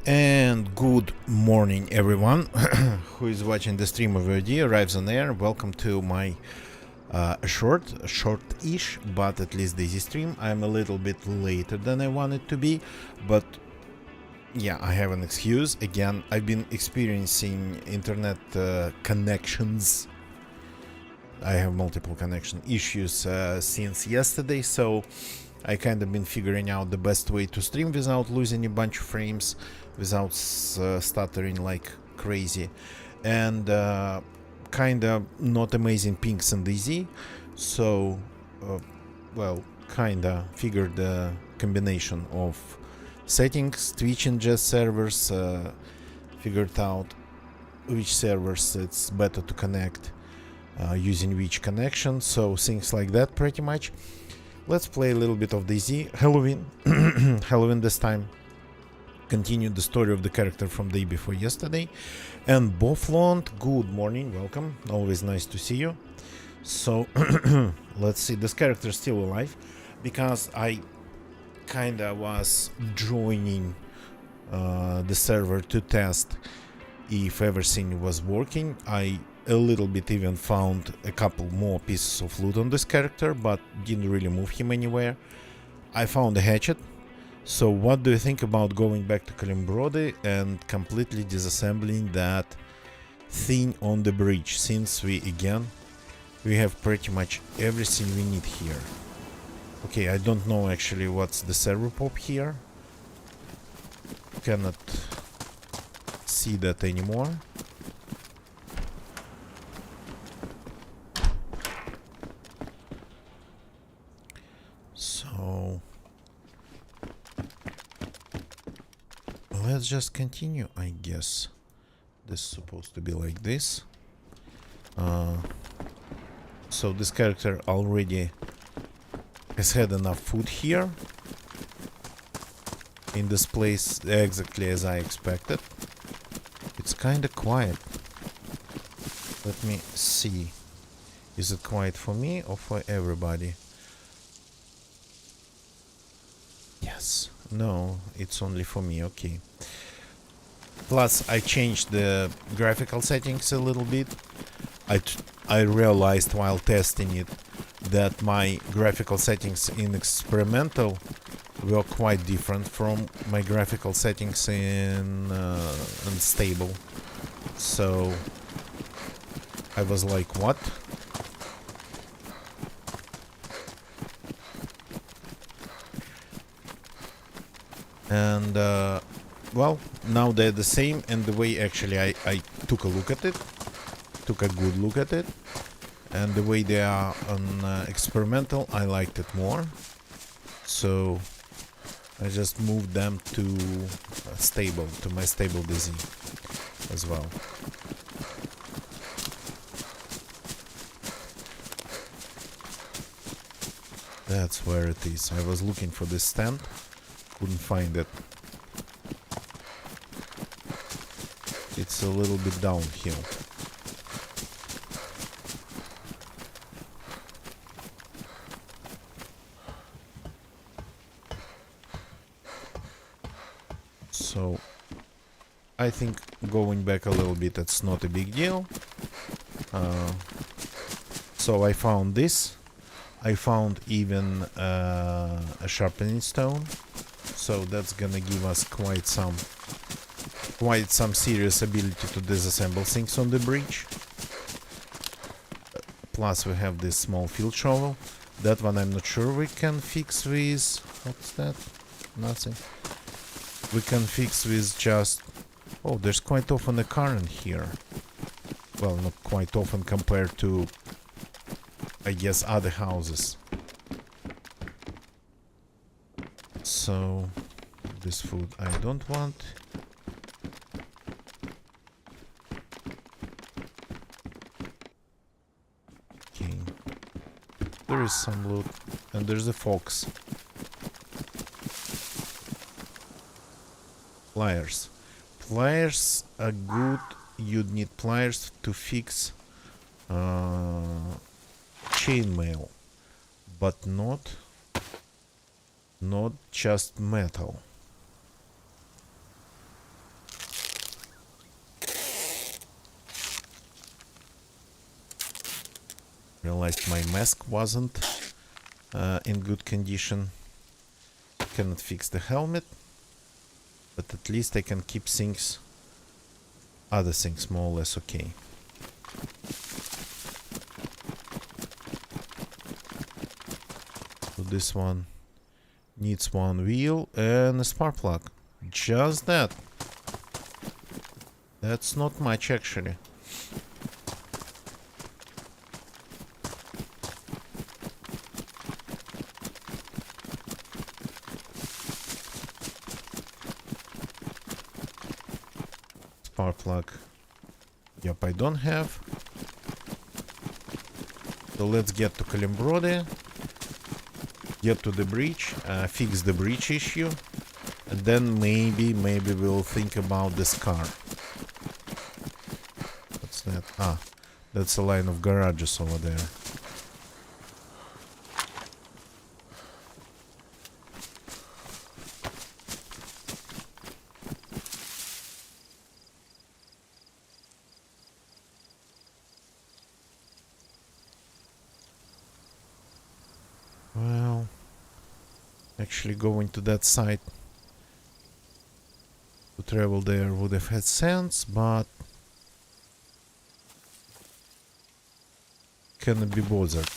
And good morning, everyone who is watching the stream of VOD arrives on air. Welcome to my short-ish, but at least easy stream. I'm a little bit later than I wanted to be, but yeah, I have an excuse. Again, I've been experiencing internet connections. I have multiple connection issues since yesterday, so I kind of been figuring out the best way to stream without losing a bunch of frames, without stuttering like crazy, and kind of not amazing pings and easy. So, well, kind of figured the combination of settings, Twitch and Jest servers, figured out which servers it's better to connect, using which connection, so things like that pretty much. Let's play a little bit of DayZ. Halloween. Halloween this time. Continue the story of the character from day before yesterday. And Boflont, good morning, welcome. Always nice to see you. So, let's see, this character is still alive. Because I kinda was joining the server to test if everything was working. I a little bit even found a couple more pieces of loot on this character, but didn't really move him anywhere. I found a hatchet. So what do you think about going back to Kalimbrody and completely disassembling that thing on the bridge, since we have pretty much everything we need here. Okay, I don't know actually what's the server pop here. Cannot see that anymore. So let's just continue, I guess. This is supposed to be like this. So this character already has had enough food here in this place, exactly as I expected. It's kind of quiet. Let me see. Is it quiet for me or for everybody? Yes. No, it's only for me. Okay. Plus, I changed the graphical settings a little bit. I realized while testing it that my graphical settings in experimental were quite different from my graphical settings in unstable. So I was like, what? And well, now they're the same, and the way actually I took a look at it, took a good look at it, and the way they are on experimental, I liked it more. So I just moved them to stable, to my stable DayZ as well. That's where it is. I was looking for this stand, couldn't find it. It's a little bit downhill. So I think going back a little bit, it's not a big deal. So I found this. I found even a sharpening stone. So that's gonna give us quite some serious ability to disassemble things on the bridge. Plus we have this small field shovel. That one I'm not sure we can fix with... what's that? Nothing. We can fix with just... oh, there's quite often a current here. Well, not quite often compared to, I guess, other houses. So this food I don't want. Okay. There is some loot. And there's a fox. Pliers. Pliers are good. You'd need pliers to fix chainmail, but not just metal. Realized my mask wasn't in good condition. Cannot fix the helmet, but at least I can keep things, other things more or less okay. So this one needs one wheel and a spark plug. Just that. That's not much actually. Spark plug. Yep, I don't have. So let's get to Kalimbrody. Get to the bridge, fix the bridge issue, and then maybe we'll think about this car. What's that? Ah, that's a line of garages over there. Well, actually going to that site to travel there would have had sense, but cannot be bothered.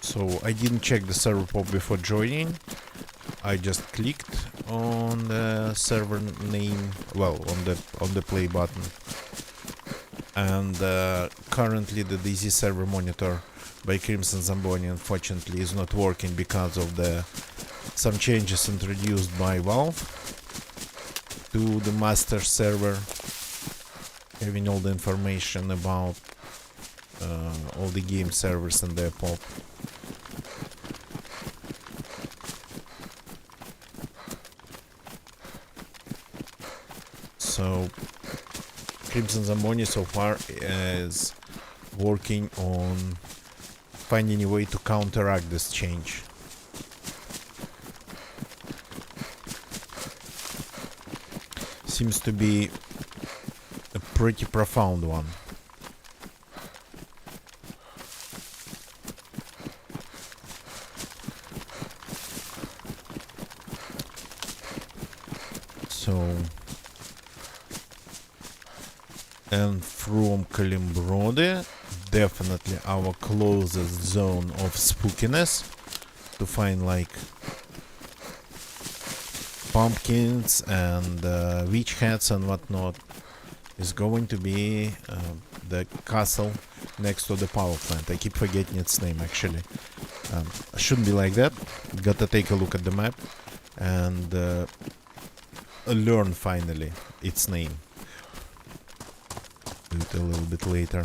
So I didn't check the server pop before joining. I just clicked on the server name, well, on the play button, and currently the DZ server monitor by Crimson Zamboni unfortunately is not working because of some changes introduced by Valve to the master server, having all the information about all the game servers and their pop. So Crimson Zamboni so far is working on finding a way to counteract this change. Seems to be a pretty profound one. So, and from Kalimbrody, definitely our closest zone of spookiness to find like pumpkins and witch hats and whatnot is going to be the castle next to the power plant. I keep forgetting its name actually. Shouldn't be like that. Gotta take a look at the map and learn finally its name. Do it a little bit later.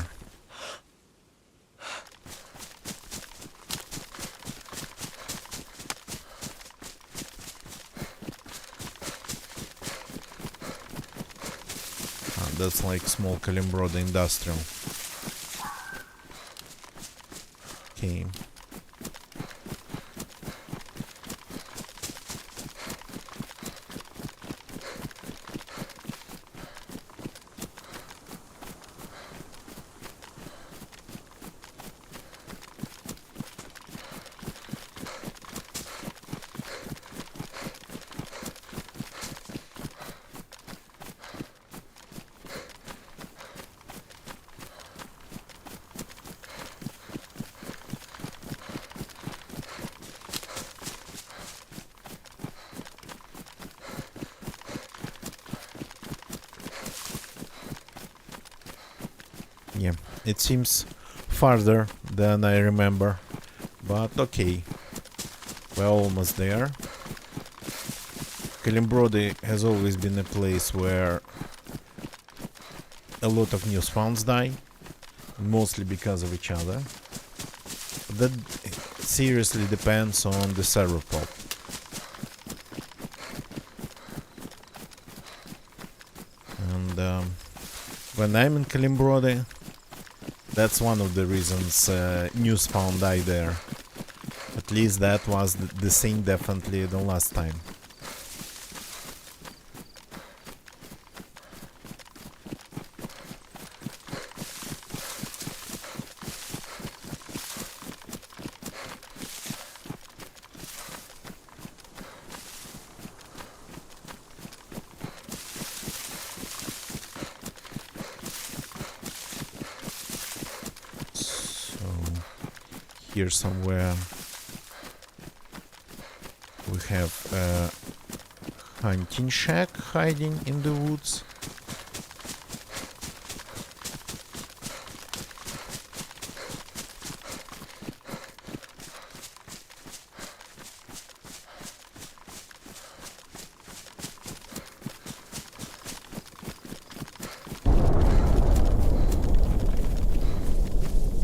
That's like small Kalimbrody industrial. Okay. Yeah, it seems farther than I remember, but okay, we're almost there. Kalimbrody has always been a place where a lot of new spawns die, mostly because of each other. That seriously depends on the server pop. And when I'm in Kalimbrody, that's one of the reasons new spawn died there. At least that was the same definitely the last time. Here somewhere we have a hunting shack hiding in the woods.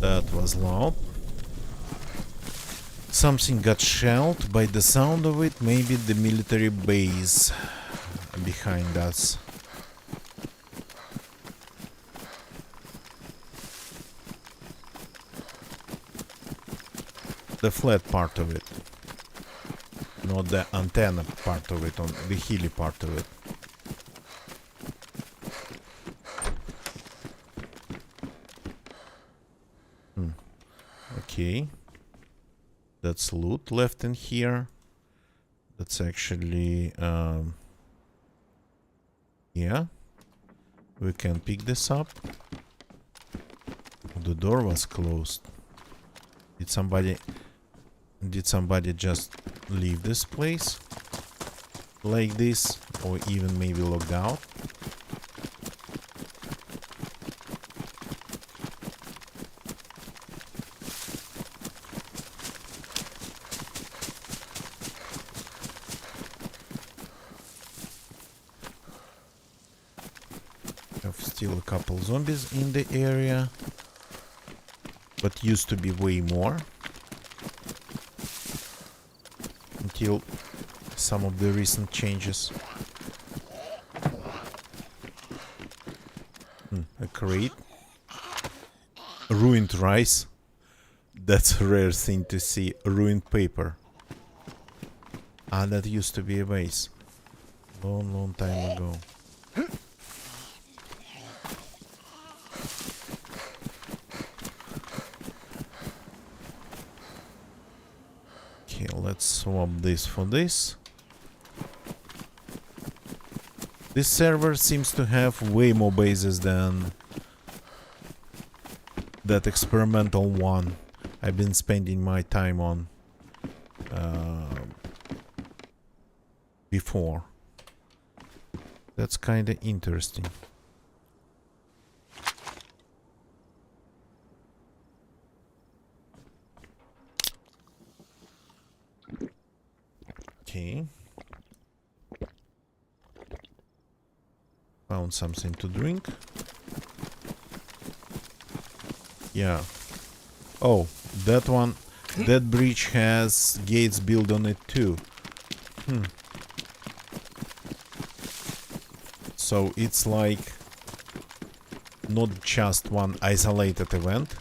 That was loud. Something got shelled. By the sound of it, maybe the military base behind us. The flat part of it. Not the antenna part of it, on the hilly part of it. Okay. That's loot left in here. That's actually... yeah. We can pick this up. The door was closed. Did somebody just leave this place? Like this? Or even maybe logged out? Still a couple zombies in the area, but used to be way more until some of the recent changes. A crate. Ruined rice. That's a rare thing to see. Ruined paper. Ah, that used to be a base. Long time ago. Okay, let's swap this for this. This server seems to have way more bases than that experimental one I've been spending my time on before. That's kinda interesting. Okay. Found something to drink. Yeah. Oh, that one, that bridge has gates built on it too. So it's like not just one isolated event.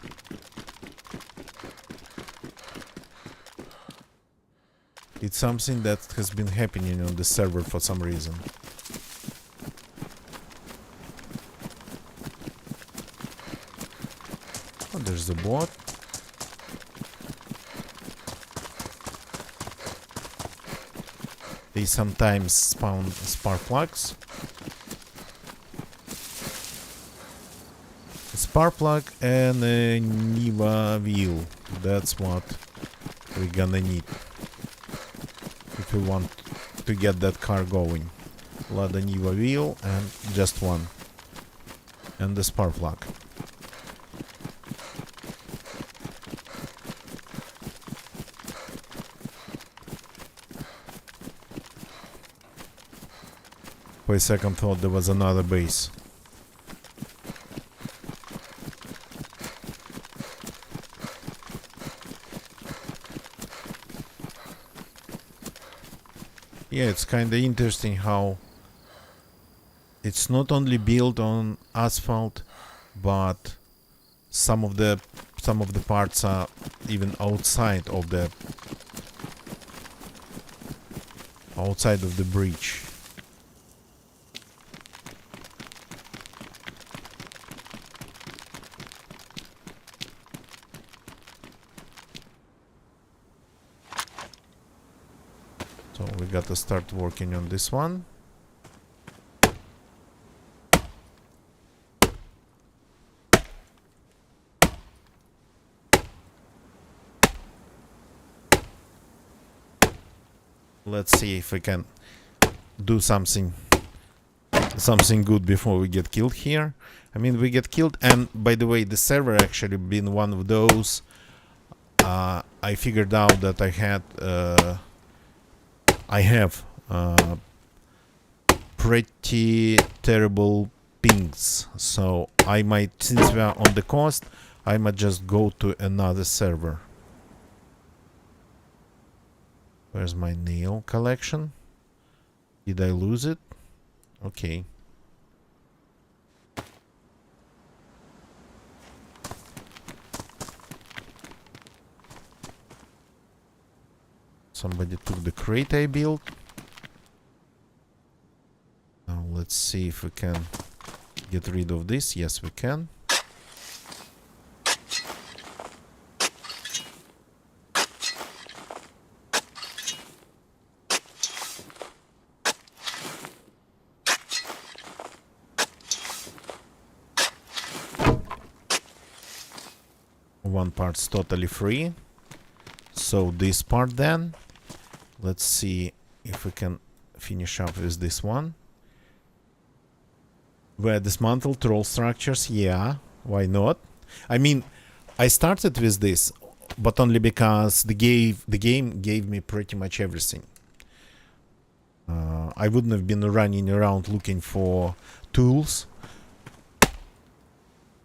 It's something that has been happening on the server for some reason. Oh, there's the bot. They sometimes spawn spark plugs. A spark plug and a Niva wheel. That's what we're gonna need if we want to get that car going. Lada Niva wheel and just one. And the spark plug. For a second thought there was another base. Yeah, it's kinda interesting how it's not only built on asphalt, but some of the parts are even outside of the bridge. So we got to start working on this one. Let's see if we can do something good before we get killed here. I mean, we get killed, and by the way, the server actually been one of those. I figured out that I have pretty terrible pings, so I might, since we are on the coast, I might just go to another server. Where's my nail collection? Did I lose it? Okay. Somebody took the crate I built. Now let's see if we can get rid of this. Yes, we can. One part's totally free. So this part then. Let's see if we can finish up with this one. Where dismantle troll structures, yeah, why not? I mean, I started with this, but only because the game gave me pretty much everything. I wouldn't have been running around looking for tools,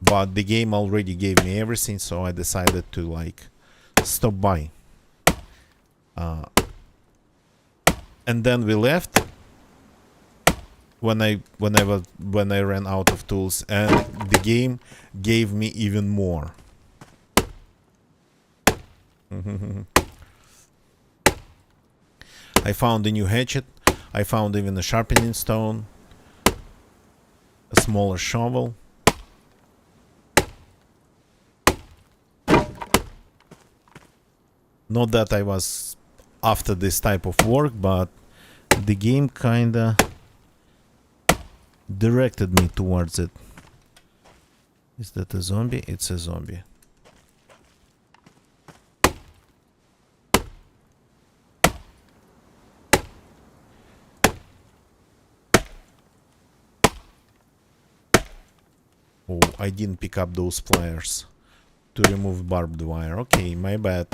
but the game already gave me everything, so I decided to like stop by. And then we left when I ran out of tools, and the game gave me even more. I found a new hatchet. I found even a sharpening stone, a smaller shovel. Not that I was after this type of work, but the game kinda directed me towards it. Is that a zombie? It's a zombie. Oh, I didn't pick up those pliers to remove barbed wire. Okay, my bad.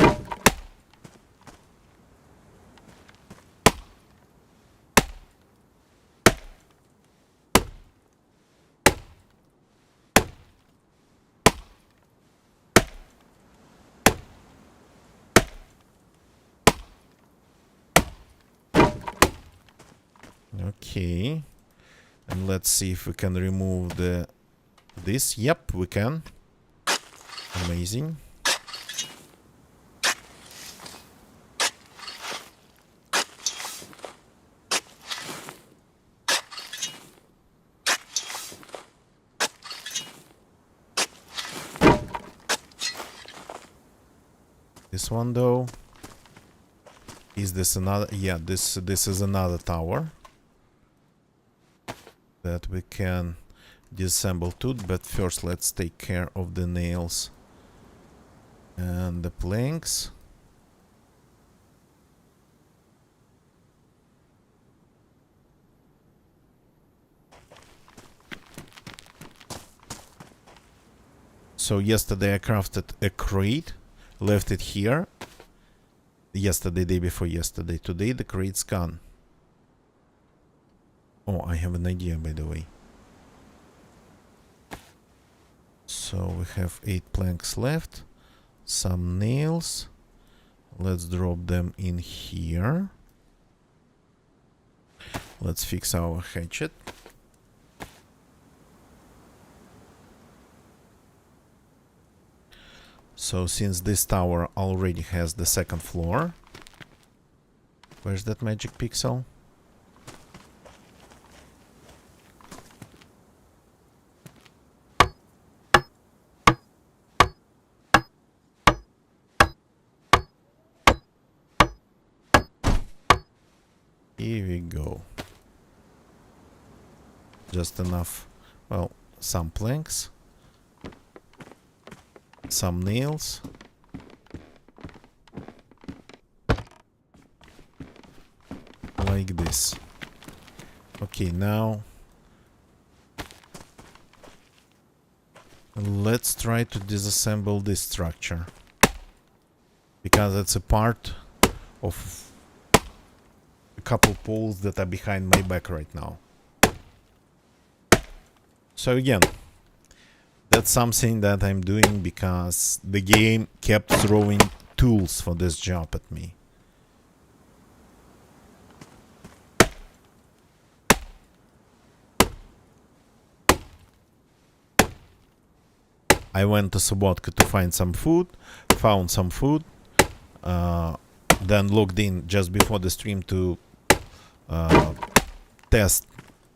Okay, and let's see if we can remove this. Yep, we can. Amazing. This one though. Is this another? Yeah, this is another tower that we can disassemble too, but first let's take care of the nails and the planks. So yesterday I crafted a crate, left it here. Yesterday, day before yesterday. Today the crate's gone. Oh, I have an idea, by the way. So we have 8 planks left, some nails. Let's drop them in here. Let's fix our hatchet. So since this tower already has the second floor, where's that magic pixel? Here we go. Just enough, well, some planks, some nails. like this. Okay, now let's try to disassemble this structure, because it's a part of a couple poles that are behind my back right now. So again, that's something that I'm doing because the game kept throwing tools for this job at me. I went to Sobotka to find some food, found some food, then logged in just before the stream to test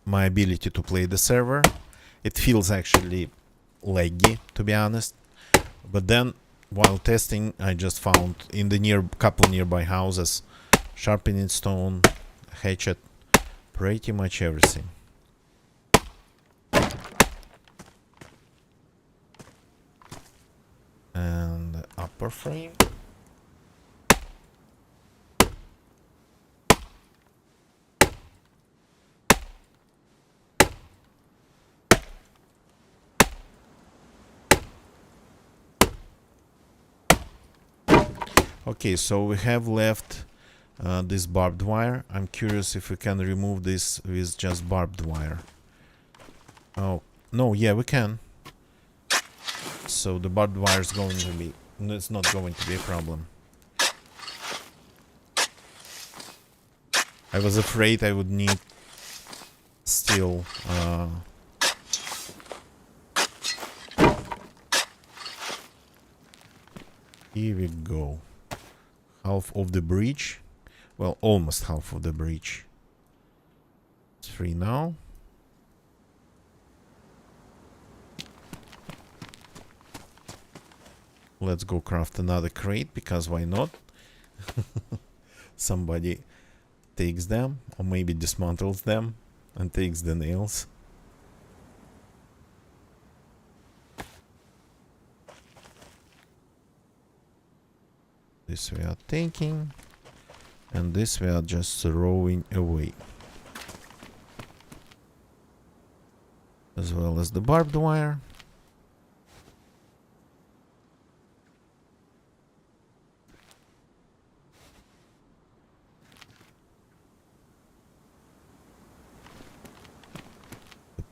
my ability to play the server. It feels actually laggy, to be honest. But then, while testing, I just found in the couple nearby houses sharpening stone, hatchet, pretty much everything. And the upper frame. Okay, so we have left this barbed wire. I'm curious if we can remove this with just barbed wire. Oh, no, yeah, we can. So the barbed wire is going to be... No, it's not going to be a problem. I was afraid I would need steel. Here we go. Half of the bridge. Well, almost half of the bridge. It's free now. Let's go craft another crate, because why not? Somebody takes them, or maybe dismantles them and takes the nails. This we are taking, and this we are just throwing away. As well as the barbed wire.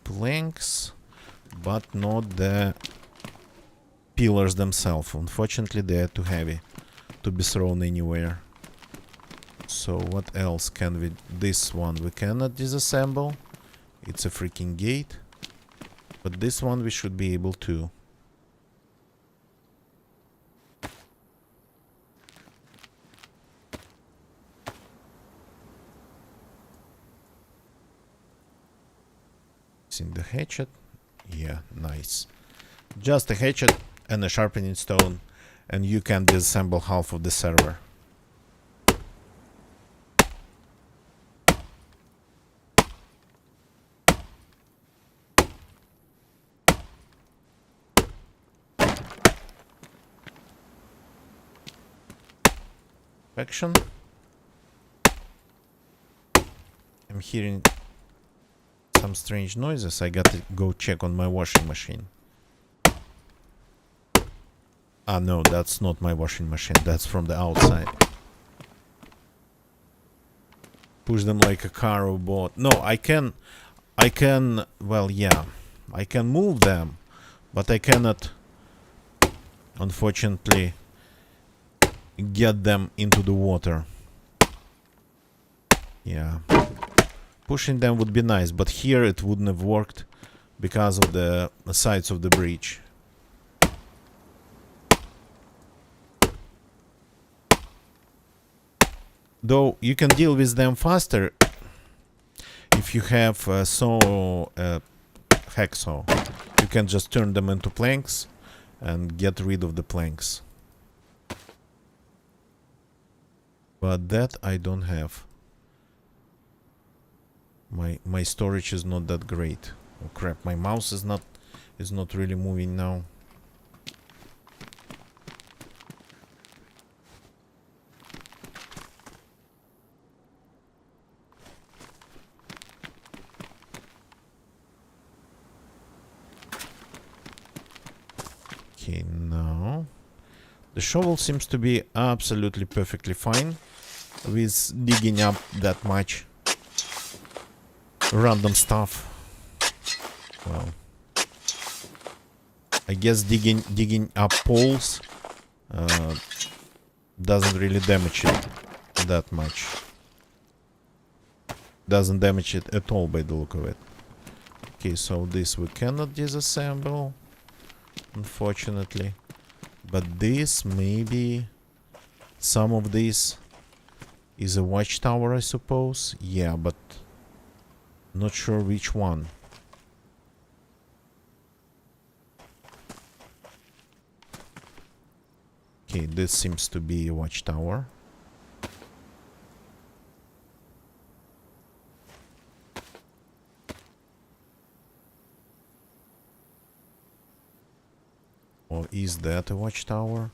Planks, but not the pillars themselves. Unfortunately, they are too heavy to be thrown anywhere. So what else can we... This one we cannot disassemble. It's a freaking gate. But this one we should be able to. In the hatchet. Yeah, nice. Just a hatchet and a sharpening stone, and you can disassemble half of the server. Action. I'm hearing some strange noises. I gotta go check on my washing machine. Ah, no, that's not my washing machine. That's from the outside. Push them like a car or boat. No, I can, well, yeah, I can move them, but I cannot, unfortunately, get them into the water. Yeah. Pushing them would be nice, but here it wouldn't have worked because of the sides of the bridge. Though you can deal with them faster if you have hacksaw. You can just turn them into planks and get rid of the planks. But that I don't have. My storage is not that great. Oh crap, my mouse is not really moving now. Okay, now the shovel seems to be absolutely perfectly fine with digging up that much random stuff. Well, I guess digging up poles doesn't really damage it that much. Doesn't damage it at all by the look of it. Okay, so this we cannot disassemble, unfortunately. But this, maybe some of this is a watchtower, I suppose. Yeah, but not sure which one. Okay, this seems to be a watchtower. Or is that a watchtower?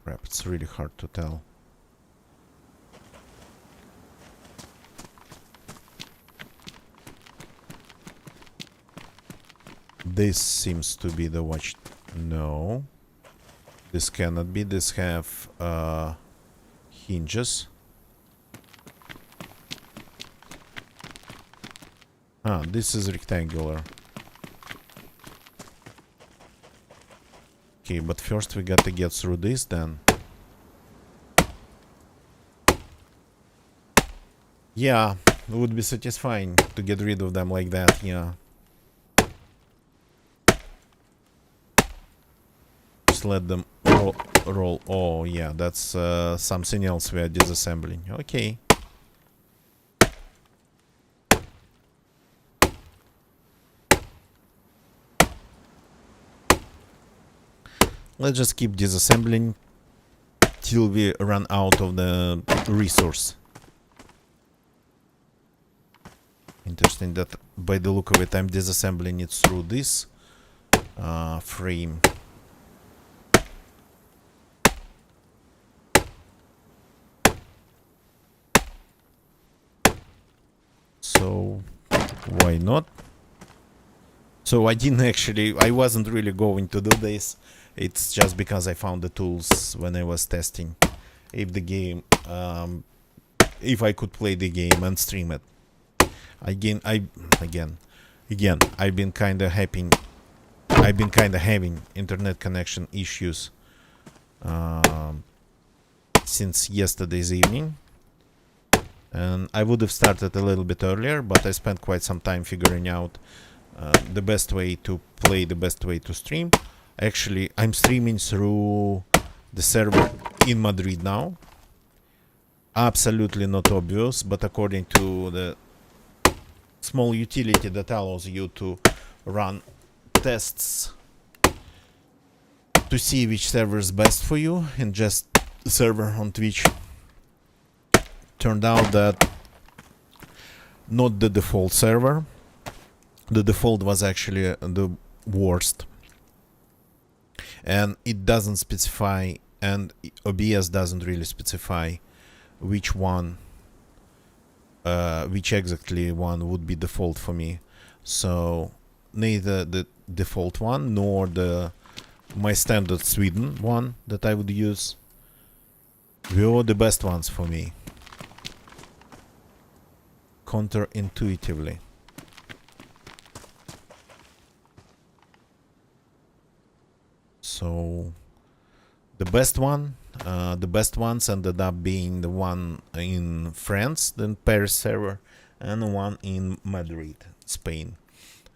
Crap, it's really hard to tell. This seems to be the watch... No. This cannot be. This have hinges. Ah, this is rectangular. Okay, but first we gotta get through this then. Yeah, it would be satisfying to get rid of them like that, yeah. Just let them roll. Oh, yeah, that's something else we are disassembling. Okay. Let's just keep disassembling till we run out of the resource. Interesting that by the look of it I'm disassembling it through this frame. So why not? So I wasn't really going to do this. It's just because I found the tools when I was testing if the game, if I could play the game and stream it. I've been kind of having internet connection issues since yesterday's evening, and I would have started a little bit earlier, but I spent quite some time figuring out the best way to play, the best way to stream. Actually, I'm streaming through the server in Madrid now. Absolutely not obvious, but according to the small utility that allows you to run tests to see which server is best for you, and just the server on Twitch turned out that not the default server. The default was actually the worst. And it doesn't specify, and OBS doesn't really specify which one, which exactly one would be default for me. So neither the default one nor my standard Sweden one that I would use were the best ones for me. Counterintuitively. So the best ones ended up being the one in France, the Paris server, and the one in Madrid, Spain.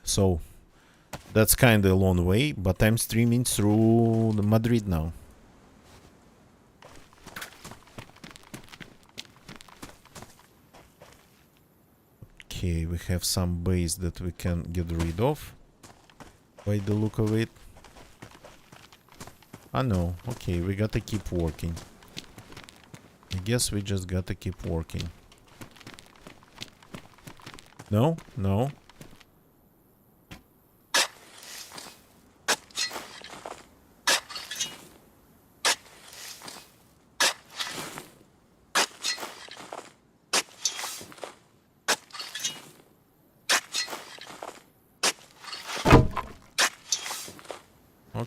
So that's kind of a long way, but I'm streaming through the Madrid now. Okay, we have some base that we can get rid of by the look of it. Ah no, okay, we gotta keep working. I guess we just gotta keep working. No? No?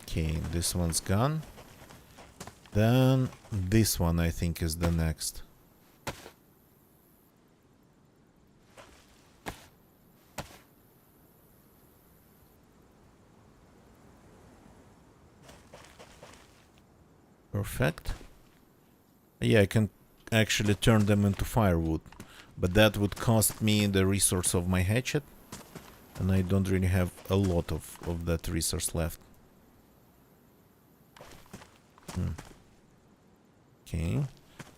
Okay, this one's gone. Then this one I think is the next. Perfect. Yeah, I can actually turn them into firewood, but that would cost me the resource of my hatchet, and I don't really have a lot of that resource left. Okay,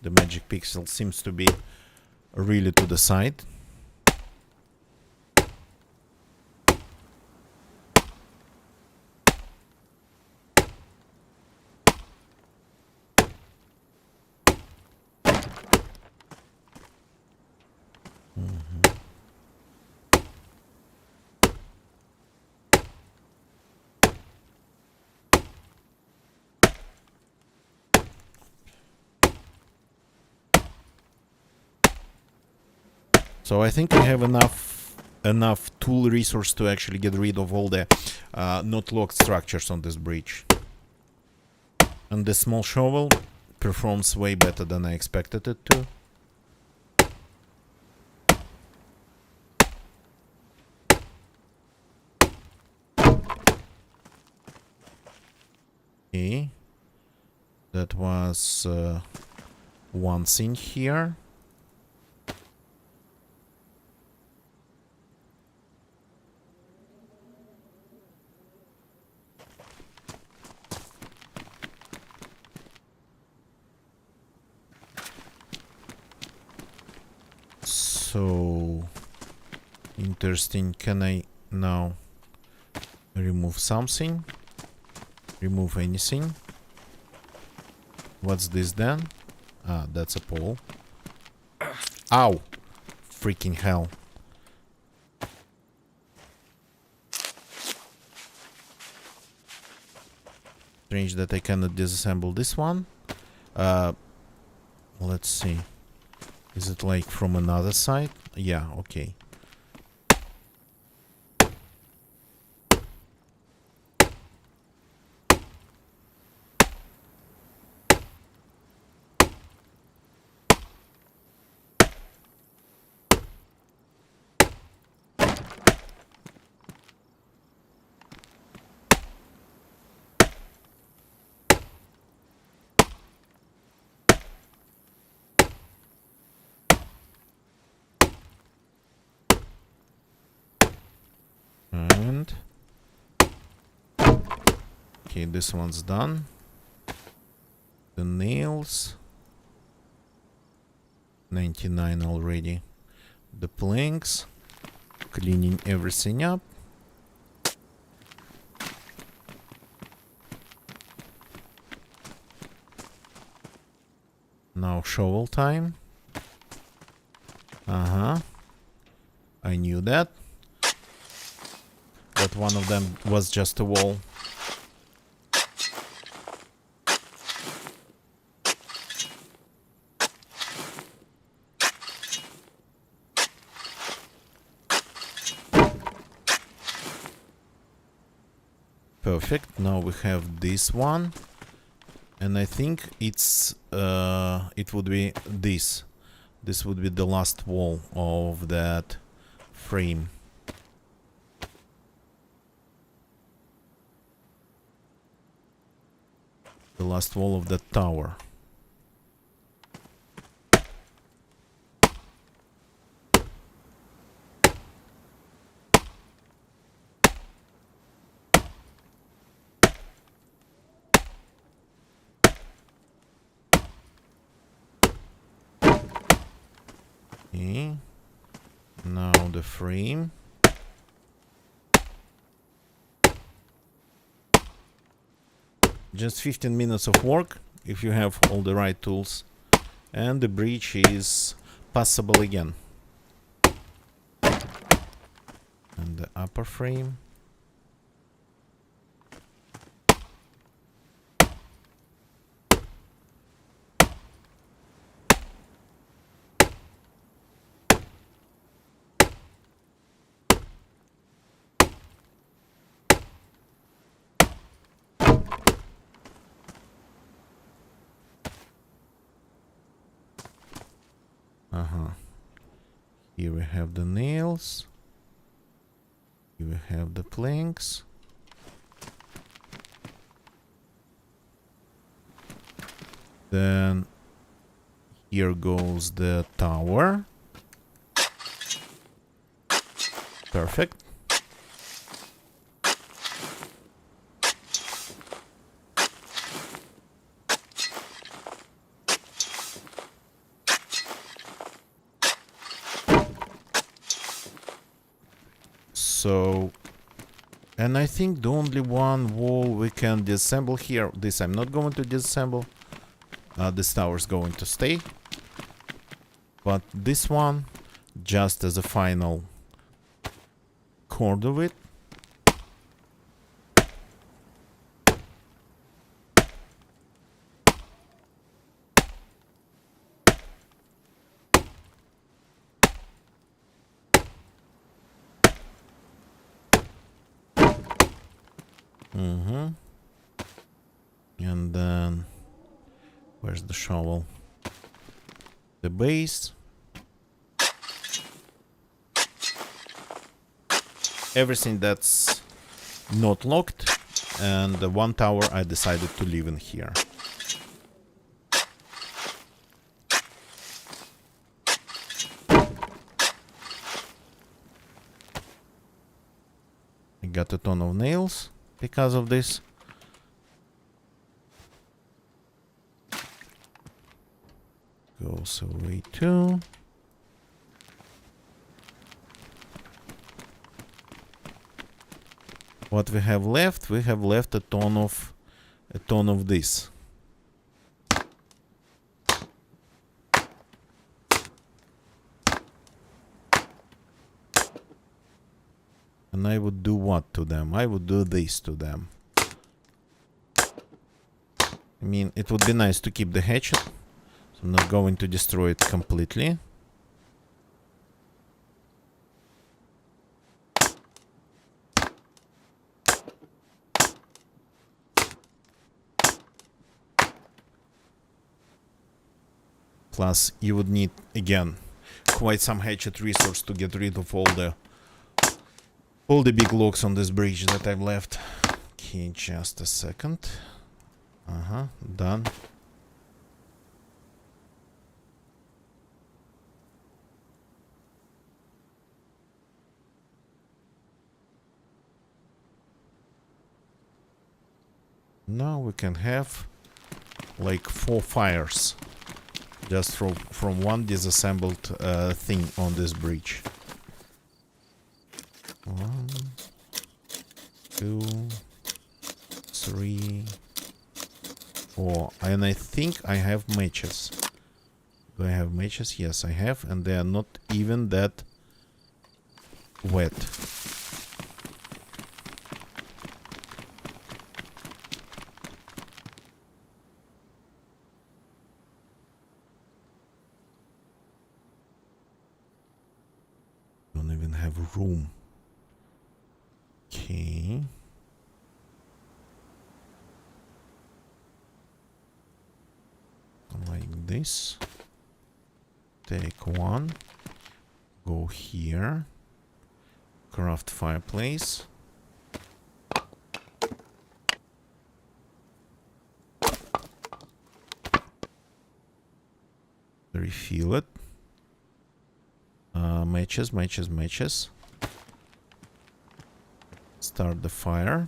the magic pixel seems to be really to the side. So I think I have enough tool resource to actually get rid of all the not locked structures on this bridge. And the small shovel performs way better than I expected it to. Okay, that was one thing here. So interesting. Can I now remove something? Remove anything? What's this then? Ah, that's a pole. Ow! Freaking hell. Strange that I cannot disassemble this one. Let's see. Is it like from another side? Yeah, okay. And okay, this one's done. The nails 99 already. The planks, cleaning everything up. Now shovel time. I knew that. But one of them was just a wall. Perfect. Now we have this one. And I think it's it would be this. This would be the last wall of that frame. The last wall of that tower. Okay. Now the frame. Just 15 minutes of work if you have all the right tools, and the bridge is passable again. And the upper frame. Here we have the nails. Here we have the planks. Then here goes the tower. Perfect. So, and I think the only one wall we can disassemble here, this I'm not going to disassemble. This tower is going to stay. But this one, just as a final chord of it. And then, where's the shovel? The base. Everything that's not locked, and the one tower I decided to leave in here. I got a ton of nails because of this. Goes away too. What we have left? We have left a ton of this. And I would do what to them? I would do this to them. I mean, it would be nice to keep the hatchet. So I'm not going to destroy it completely. Plus, you would need, again, quite some hatchet resource to get rid of all the big logs on this bridge that I've left. Okay, just a second. Done. Now we can have like 4 fires just from one disassembled thing on this bridge. 1, 2, 3, 4. And I think I have matches. Do I have matches? Yes, I have, and they are not even that wet. Don't even have room. Okay. Like this. Take one. Go here. Craft fireplace. Refill it. Matches. Start the fire.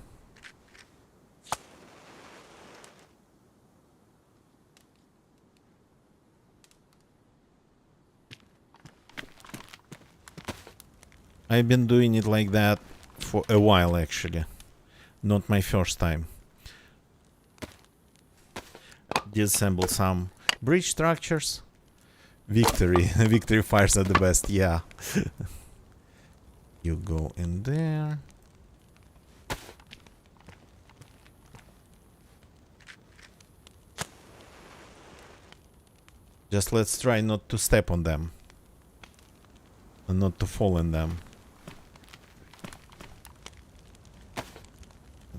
I've been doing it like that for a while, actually. Not my first time. Disassemble some bridge structures. Victory. Victory fires are the best, yeah. You go in there. Just let's try not to step on them. And not to fall in them.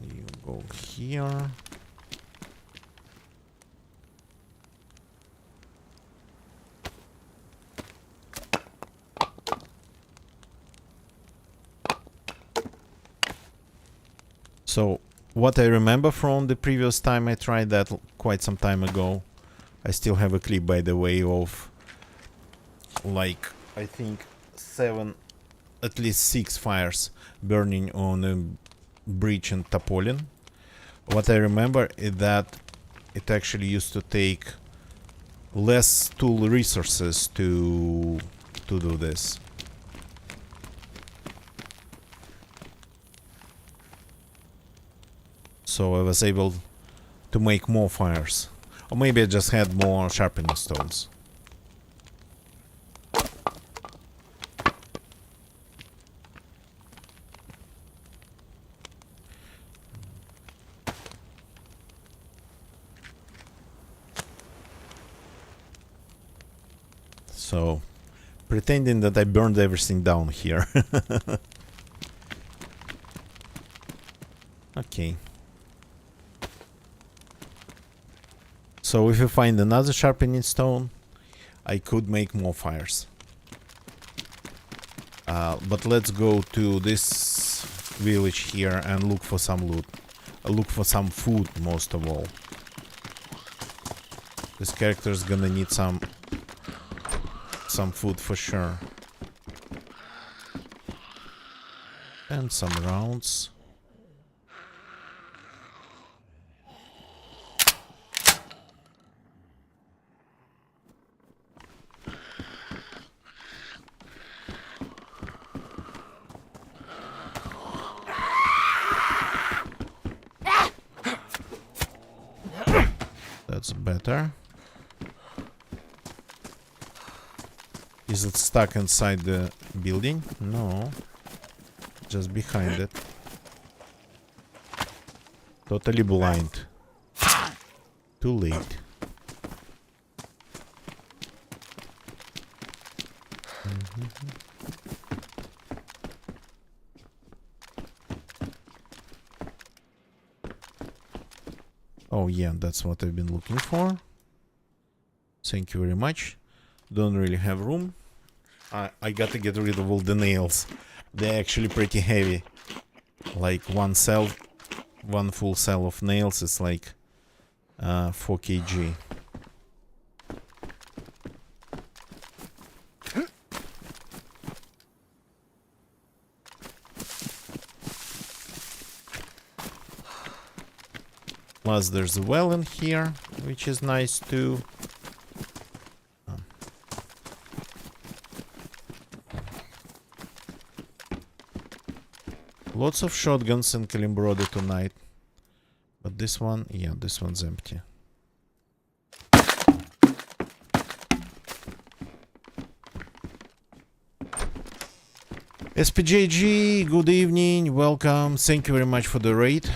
You go here. So what I remember from the previous time I tried that quite some time ago, I still have a clip, by the way, of like I think at least 6 fires burning on a bridge in Topolin. What I remember is that it actually used to take less tool resources to do this. So I was able to make more fires. Or maybe I just had more sharpening stones. So, pretending that I burned everything down here. Okay. So if you find another sharpening stone, I could make more fires. But let's go to this village here and look for some loot. Look for some food, most of all. This character is gonna need some food for sure. And some rounds. That's better. Is it stuck inside the building? No. Just behind it. Totally blind. Too late. Oh yeah, that's what I've been looking for. Thank you very much. Don't really have room. I gotta get rid of all the nails. They're actually pretty heavy. Like one full cell of nails is like 4 kg. Plus there's a well in here, which is nice too. Lots of shotguns in Kalimbrode tonight. But this one, yeah, this one's empty. SPJG, good evening, welcome. Thank you very much for the raid.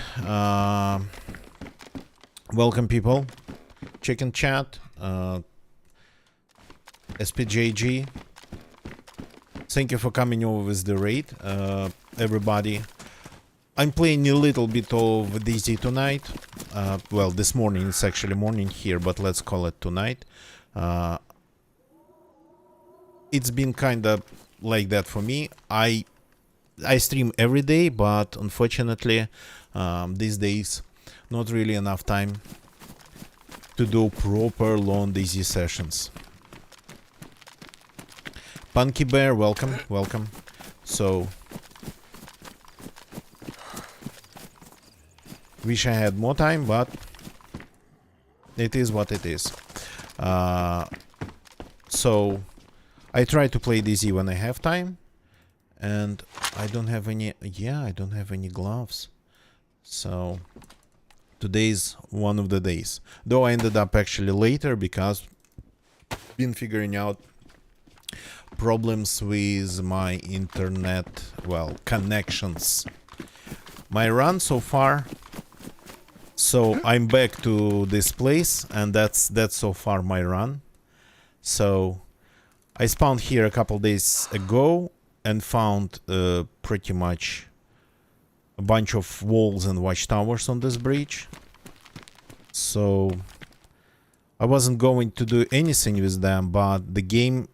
Welcome, people. Chicken chat. SPJG. Thank you for coming over with the raid, everybody. I'm playing a little bit of DayZ tonight. Well, this morning, it's actually morning here, but let's call it tonight. It's been kind of like that for me. I stream every day, but unfortunately, these days, not really enough time to do proper long DayZ sessions. Punky Bear, welcome, welcome. So, wish I had more time, but it is what it is. So, I try to play DayZ when I have time, and I don't have any. Yeah, I don't have any gloves. So, today's one of the days. Though I ended up actually later because been figuring out problems with my internet, well, connections. My run so far, so I'm back to this place, and that's so far my run. So I spawned here a couple days ago and found pretty much a bunch of walls and watchtowers on this bridge. So I wasn't going to do anything with them, but the game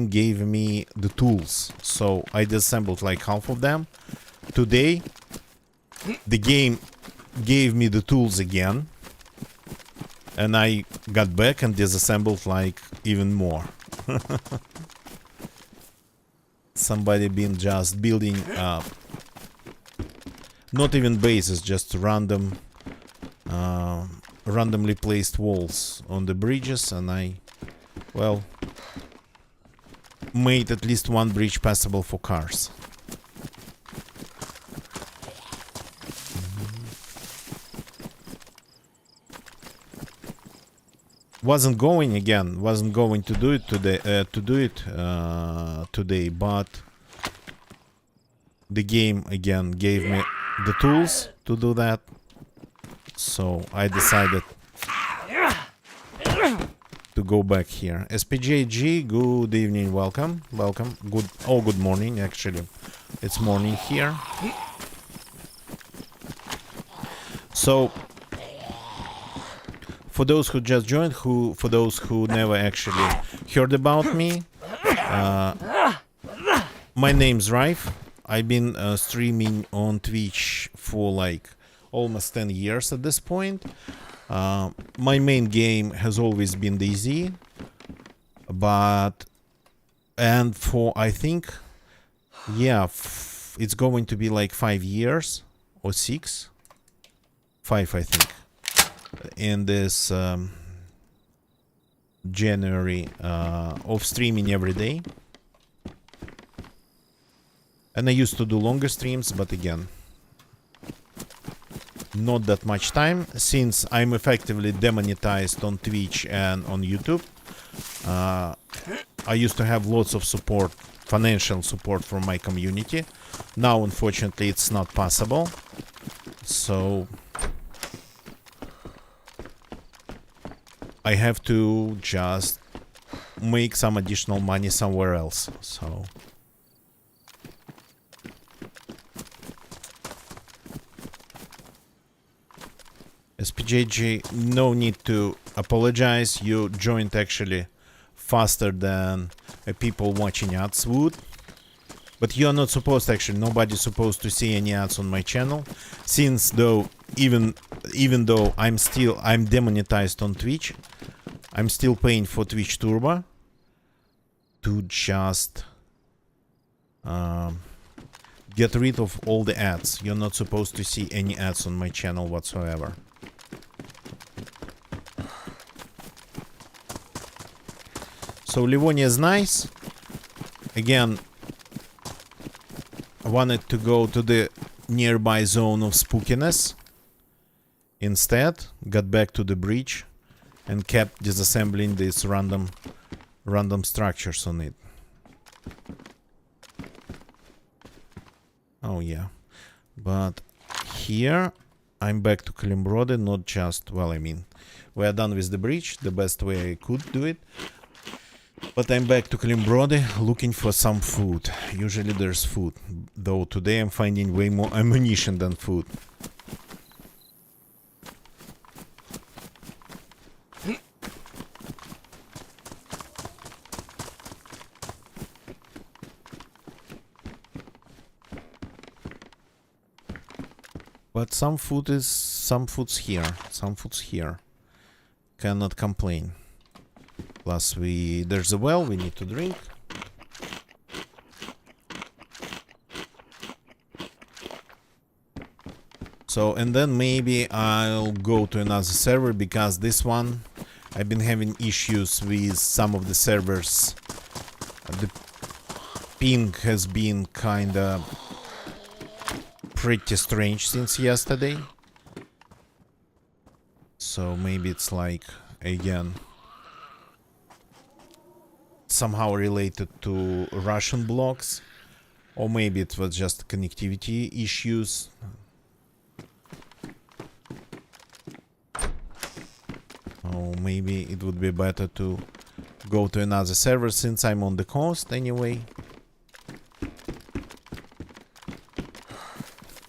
gave me the tools, so I disassembled like half of them today, the game gave me the tools again, and I got back and disassembled like even more. Somebody been just building not even bases, just randomly placed walls on the bridges, and I, well, made at least one bridge passable for cars. Wasn't going to do it today, but the game again gave me the tools to do that, so I decided to go back here. SPJG, good evening, welcome. Good morning, actually. It's morning here. So, for those who just joined, for those who never actually heard about me, my name's Rife. I've been streaming on Twitch for like almost 10 years at this point. My main game has always been DayZ, and for, I think, yeah, it's going to be like 5 years or 6, 5 I think, in this January of streaming every day. And I used to do longer streams, but again, not that much time, since I'm effectively demonetized on Twitch and on YouTube. I used to have lots of support, financial support from my community. Now, unfortunately, it's not possible. So I have to just make some additional money somewhere else. So SPJG, no need to apologize. You joined actually faster than people watching ads would. But you're not supposed, actually, nobody's supposed to see any ads on my channel. Since though, even though I'm demonetized on Twitch, I'm still paying for Twitch Turbo to just get rid of all the ads. You're not supposed to see any ads on my channel whatsoever. So Livonia is nice. Again, I wanted to go to the nearby zone of spookiness. Instead, got back to the bridge and kept disassembling these random structures on it. Oh yeah, but here I'm back to Kalimbrode, not just, well, I mean, we are done with the bridge, the best way I could do it. But I'm back to Kalimbrode looking for some food. Usually there's food, though today I'm finding way more ammunition than food. But some food's here. Cannot complain. Plus there's a well we need to drink. So, and then maybe I'll go to another server, because this one I've been having issues with some of the servers. The ping has been kinda pretty strange since yesterday. So maybe it's like, again, somehow related to Russian blocks, or maybe it was just connectivity issues. Or maybe it would be better to go to another server, since I'm on the coast anyway.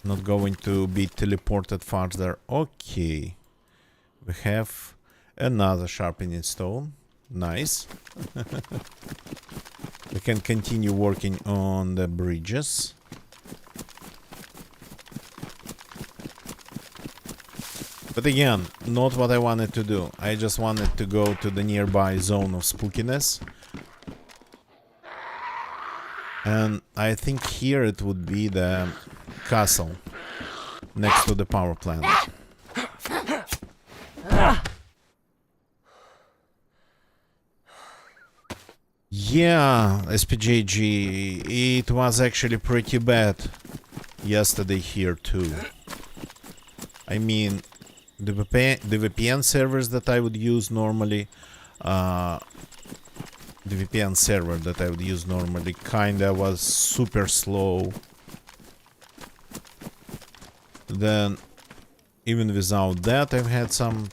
Not going to be teleported farther. Okay. We have another sharpening stone. Nice. We can continue working on the bridges. But again, not what I wanted to do. I just wanted to go to the nearby zone of spookiness. And I think here it would be the castle next to the power plant. Yeah, SPJG, it was actually pretty bad yesterday here too. I mean, the VPN servers that I would use normally, the VPN server that I would use normally kinda was super slow. Then, even without that, I've had some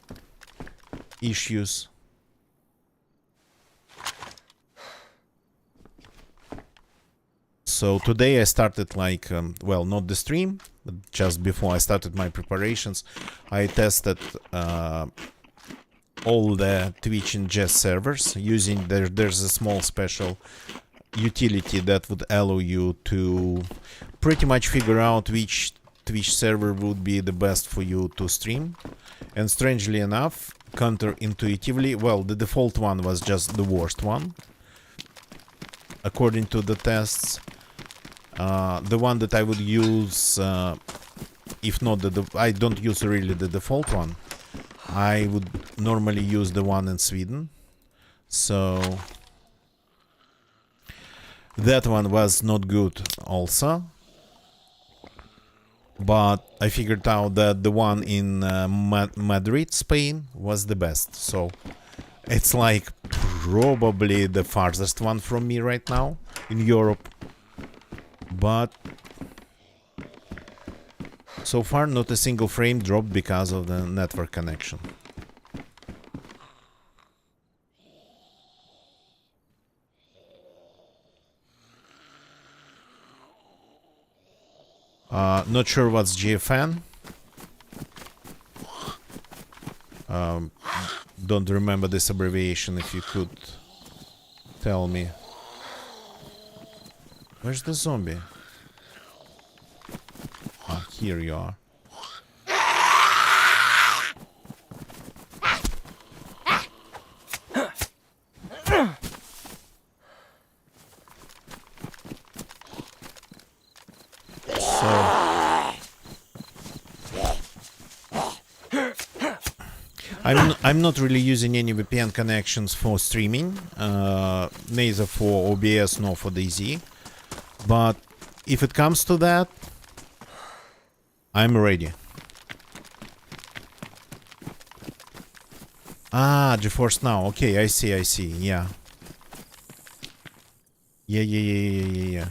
issues. So today I started like, well, not the stream, but just before I started my preparations, I tested all the Twitch and Jest servers using, there's a small special utility that would allow you to pretty much figure out which Twitch server would be the best for you to stream. And strangely enough, counterintuitively, well, the default one was just the worst one, according to the tests. The one that I would use, if not I don't use really the default one. I would normally use the one in Sweden. So that one was not good also. But I figured out that the one in Madrid, Spain was the best. So it's like probably the farthest one from me right now in Europe. But so far not a single frame dropped because of the network connection. Not sure what's GFN. Don't remember this abbreviation, if you could tell me. Where's the zombie? Ah, here you are. I'm not really using any VPN connections for streaming, neither for OBS nor for DayZ. But if it comes to that, I'm ready. Ah, GeForce Now. Okay, I see, yeah. Yeah.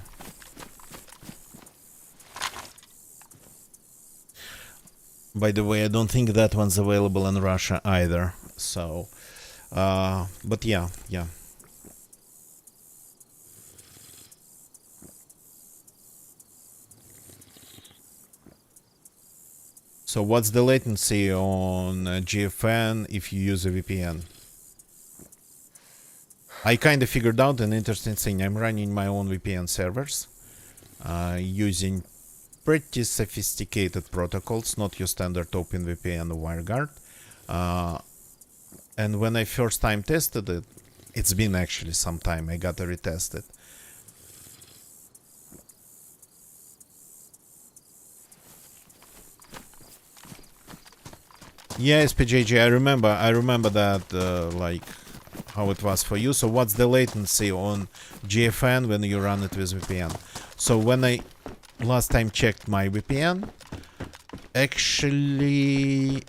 By the way, I don't think that one's available in Russia either. So, but yeah. So what's the latency on GFN if you use a VPN? I kind of figured out an interesting thing. I'm running my own VPN servers using pretty sophisticated protocols, not your standard OpenVPN or WireGuard. And when I first time tested it, it's been actually some time, I gotta retest it. Yeah, SPJJ, I remember that, like, how it was for you. So what's the latency on GFN when you run it with VPN? So when I last time checked my VPN, actually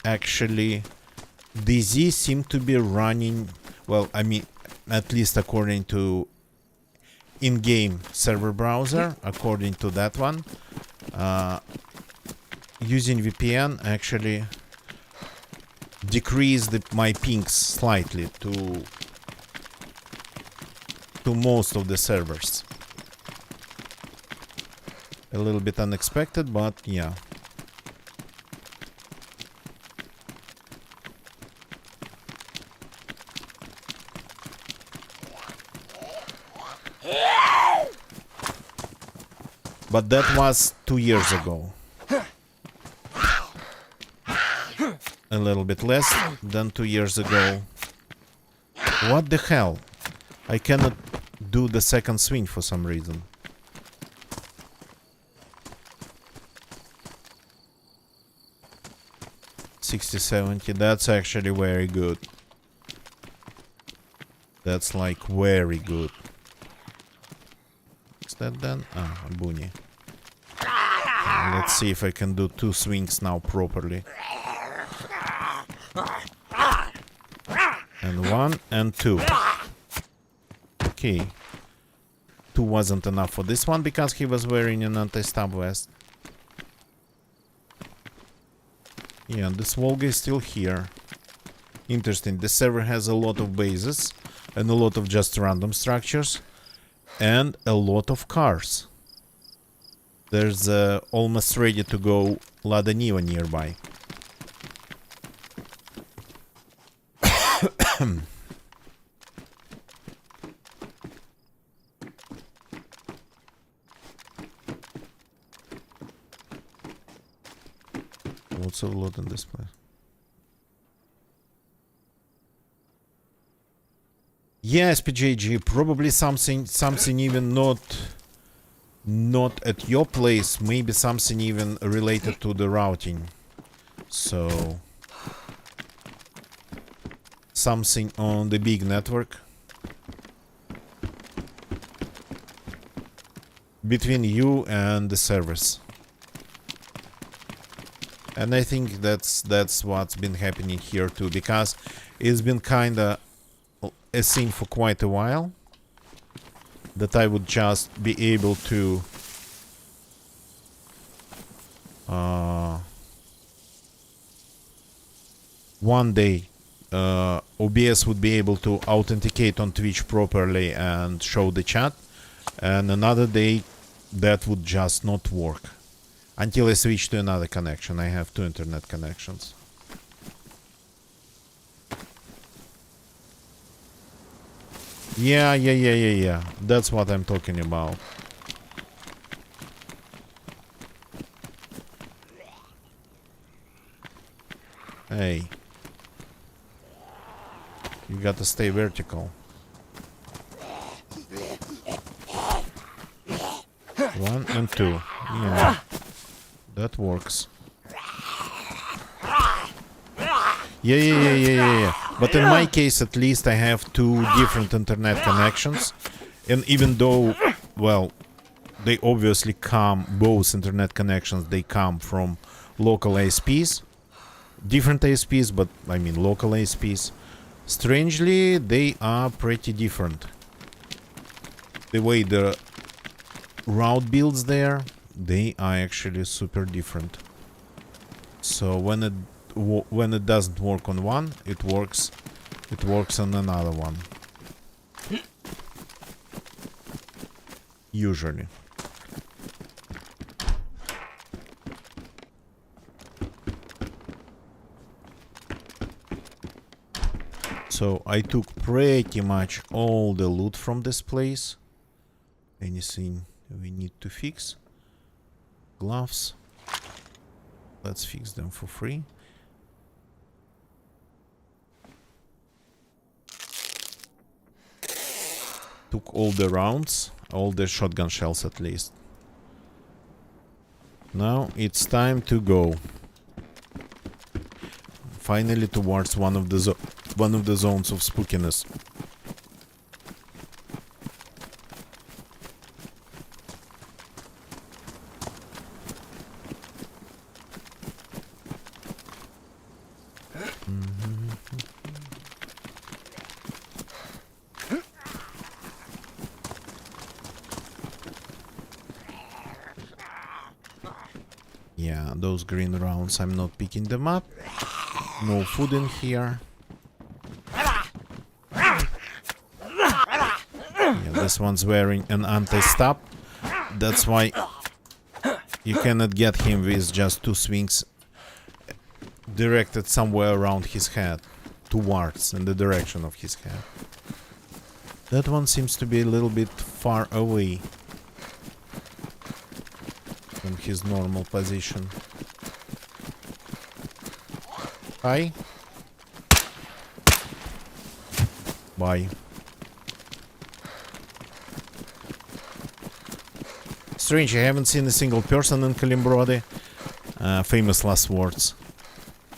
DayZ seemed to be running, well, I mean, at least according to in-game server browser, according to that one, using VPN actually decreased my pings slightly to most of the servers. A little bit unexpected, but yeah. But that was 2 years ago. a little bit less than 2 years ago. What the hell? I cannot do the second swing for some reason. $60-70, that's actually very good. That's like very good. Is that done? Ah, a boonie. Let's see if I can do 2 swings now properly. And 1 and 2. Okay. 2 wasn't enough for this one because he was wearing an anti-stab vest. Yeah, this Volga is still here. Interesting. The server has a lot of bases and a lot of just random structures and a lot of cars. There's almost ready to go Lada Niva nearby. Lots of loot in this place. Yeah, SPJG, probably something even not at your place, maybe something even related to the routing. So something on the big network between you and the service. And I think that's what's been happening here too, because it's been kinda a scene for quite a while that I would just be able to one day OBS would be able to authenticate on Twitch properly and show the chat, and another day that would just not work until I switch to another connection. I have 2 internet connections. Yeah. That's what I'm talking about. Hey. You gotta stay vertical. 1 and 2. Yeah. That works. Yeah. But in my case, at least, I have 2 different internet connections. And even though, well, they obviously come, both internet connections, they come from local ISPs. Different ISPs, but I mean local ISPs. Strangely, they are pretty different. The way the route builds there, they are actually super different. So when it doesn't work on one, it works on another one. Usually. So I took pretty much all the loot from this place. Anything we need to fix? Gloves. Let's fix them for free. Took all the rounds, all the shotgun shells at least. Now it's time to go. Finally towards one of the zones of spookiness. Yeah, those green rounds, I'm not picking them up. No food in here. Yeah, this one's wearing an anti-stab. That's why you cannot get him with just 2 swings directed somewhere around his head, towards, in the direction of his head. That one seems to be a little bit far away from his normal position. Hi. Bye. Strange, I haven't seen a single person in Kalimbrody. Famous last words.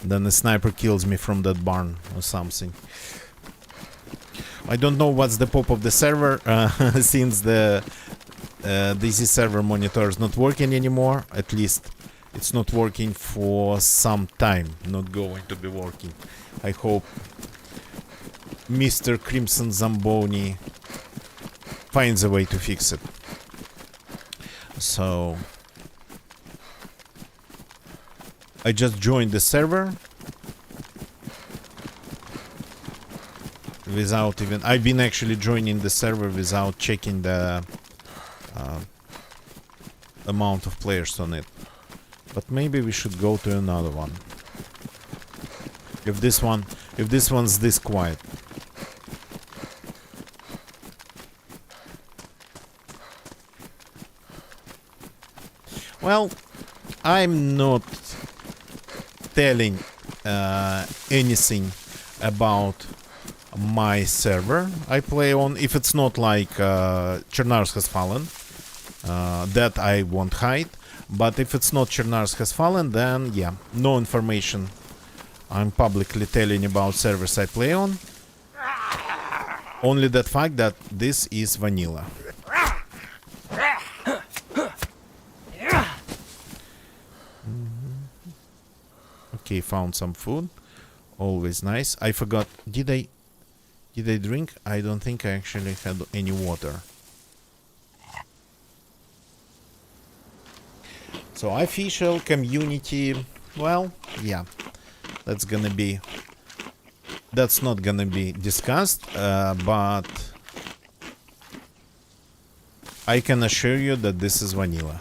Then a sniper kills me from that barn or something. I don't know what's the pop of the server, since the DC server monitor is not working anymore. At least it's not working for some time. Not going to be working. I hope Mr. Crimson Zamboni finds a way to fix it. So I just joined the server without even... I've been actually joining the server without checking the amount of players on it. But maybe we should go to another one. If this one's this quiet. Well, I'm not telling anything about my server I play on. If it's not like Chernars Has Fallen, that I won't hide. But if it's not Chernars Has Fallen, then yeah, no information I'm publicly telling about servers I play on. Only that fact that this is vanilla. Okay, found some food. Always nice. I forgot. Did I drink? I don't think I actually had any water. So official community. Well, yeah. That's not gonna be discussed, but I can assure you that this is vanilla.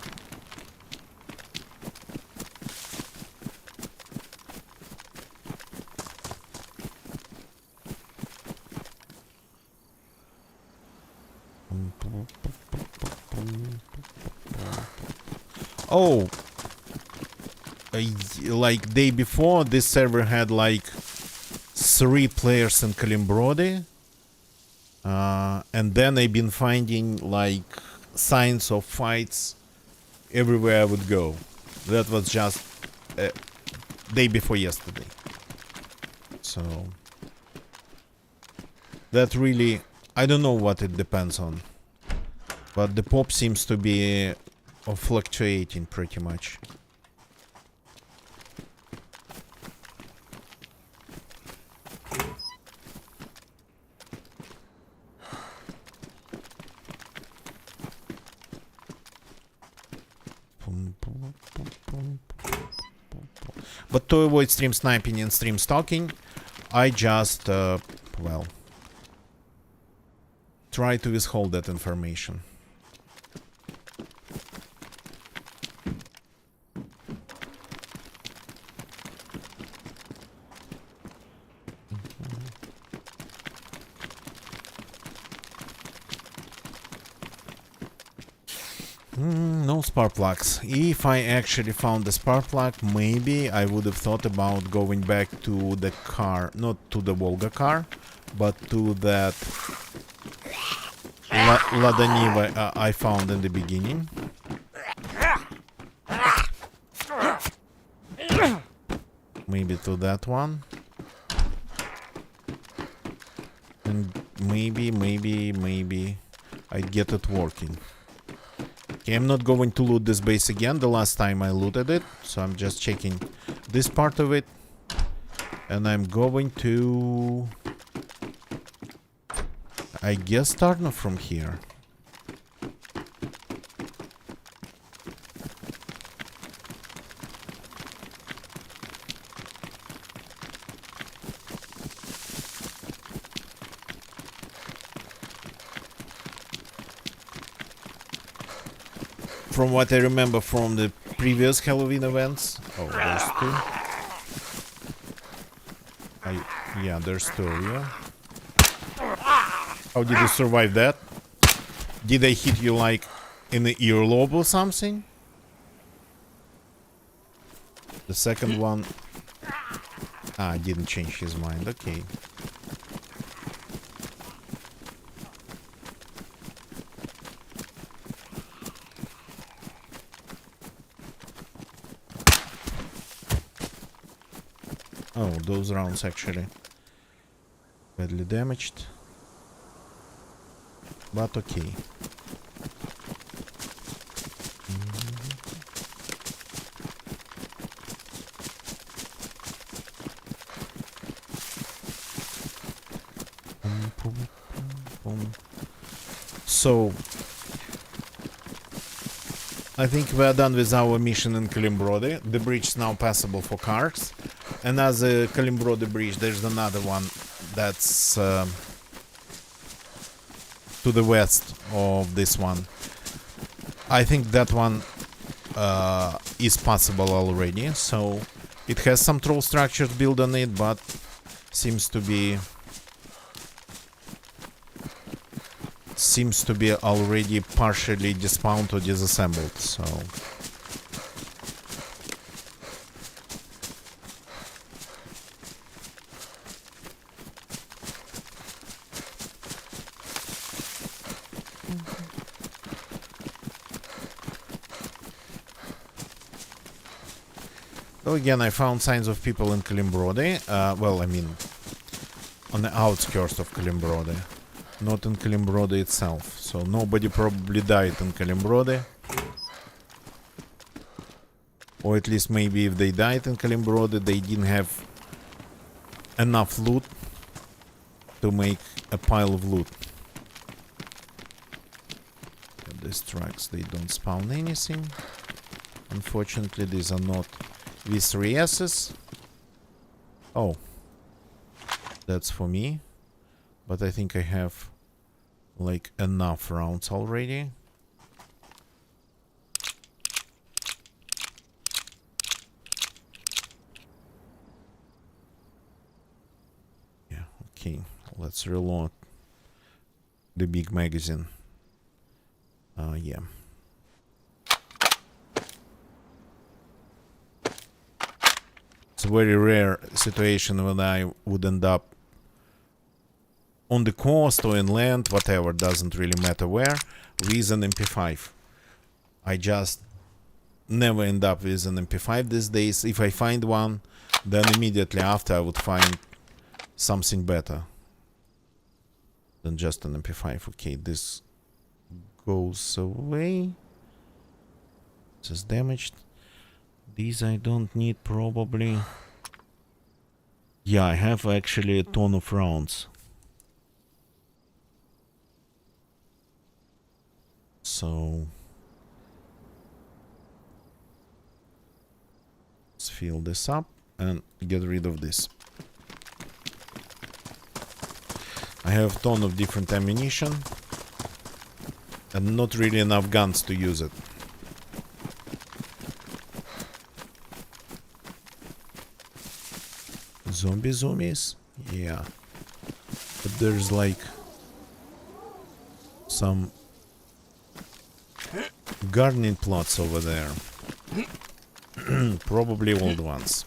Oh, like day before, this server had like 3 players in Kalimbrody, and then I've been finding like signs of fights everywhere I would go. That was just day before yesterday. So that really, I don't know what it depends on, but the pop seems to be fluctuating pretty much. But to avoid stream sniping and stream stalking, I just, well, try to withhold that information. No spark plugs. If I actually found the spark plug, maybe I would have thought about going back to the car, not to the Volga car, but to that Lada Niva I found in the beginning. Maybe to that one. And maybe I'd get it working. Okay, I'm not going to loot this base again. The last time I looted it, so I'm just checking this part of it. And I'm going to, I guess, start from here. From what I remember from the previous Halloween events. Oh, there's 2. Yeah, there's 2, yeah. How did you survive that? Did they hit you like in the earlobe or something? The second one Ah, didn't change his mind. Okay. Oh, those rounds actually badly damaged. But okay. So, I think we are done with our mission in Kalimbrody. The bridge is now passable for cars. And as a Kalimbrody bridge, there's another one that's to the west of this one. I think that one is passable already. So, it has some troll structures built on it, but seems to be already partially dismounted or disassembled, so so again, I found signs of people in Kalimbrody. Well, I mean, on the outskirts of Kalimbrody. Not in Kalimbrody itself. So nobody probably died in Kalimbrody. Or at least maybe if they died in Kalimbrody, they didn't have enough loot to make a pile of loot. These trucks, they don't spawn anything. Unfortunately, these are not V3Ss. Oh. That's for me. But I think I have like enough rounds already. Yeah, okay. Let's reload the big magazine. Yeah. It's a very rare situation when I would end up on the coast or inland, whatever, doesn't really matter where, with an MP5. I just never end up with an MP5 these days. If I find one, then immediately after I would find something better than just an MP5. Okay, this goes away. This is damaged. These I don't need probably. Yeah, I have actually a ton of rounds. So let's fill this up and get rid of this. I have a ton of different ammunition and not really enough guns to use it. Zombies? Yeah. But there's like some gardening plots over there. Probably old ones.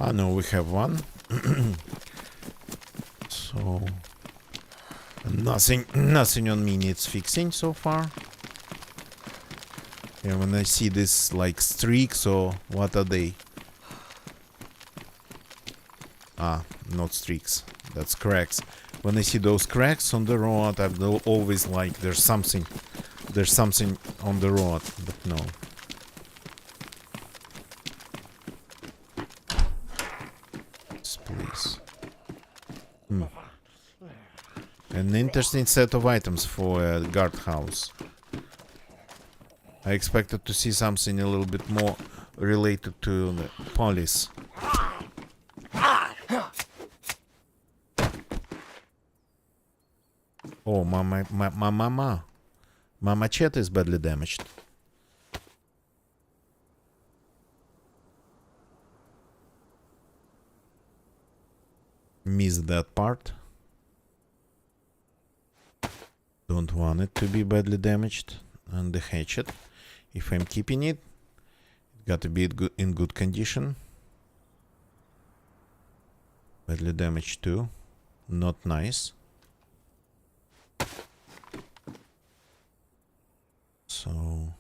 Ah, no, we have one. So nothing on me needs fixing so far. Yeah, when I see this like streaks, or what are they? Ah, not streaks. That's cracks. When I see those cracks on the road, I always like there's something on the road, but no. Please. An interesting set of items for a guardhouse. I expected to see something a little bit more related to the police. Oh, my machete is badly damaged. Missed that part. Don't want it to be badly damaged. And the hatchet, if I'm keeping it, it got to be in good condition. Badly damaged too. Not nice. So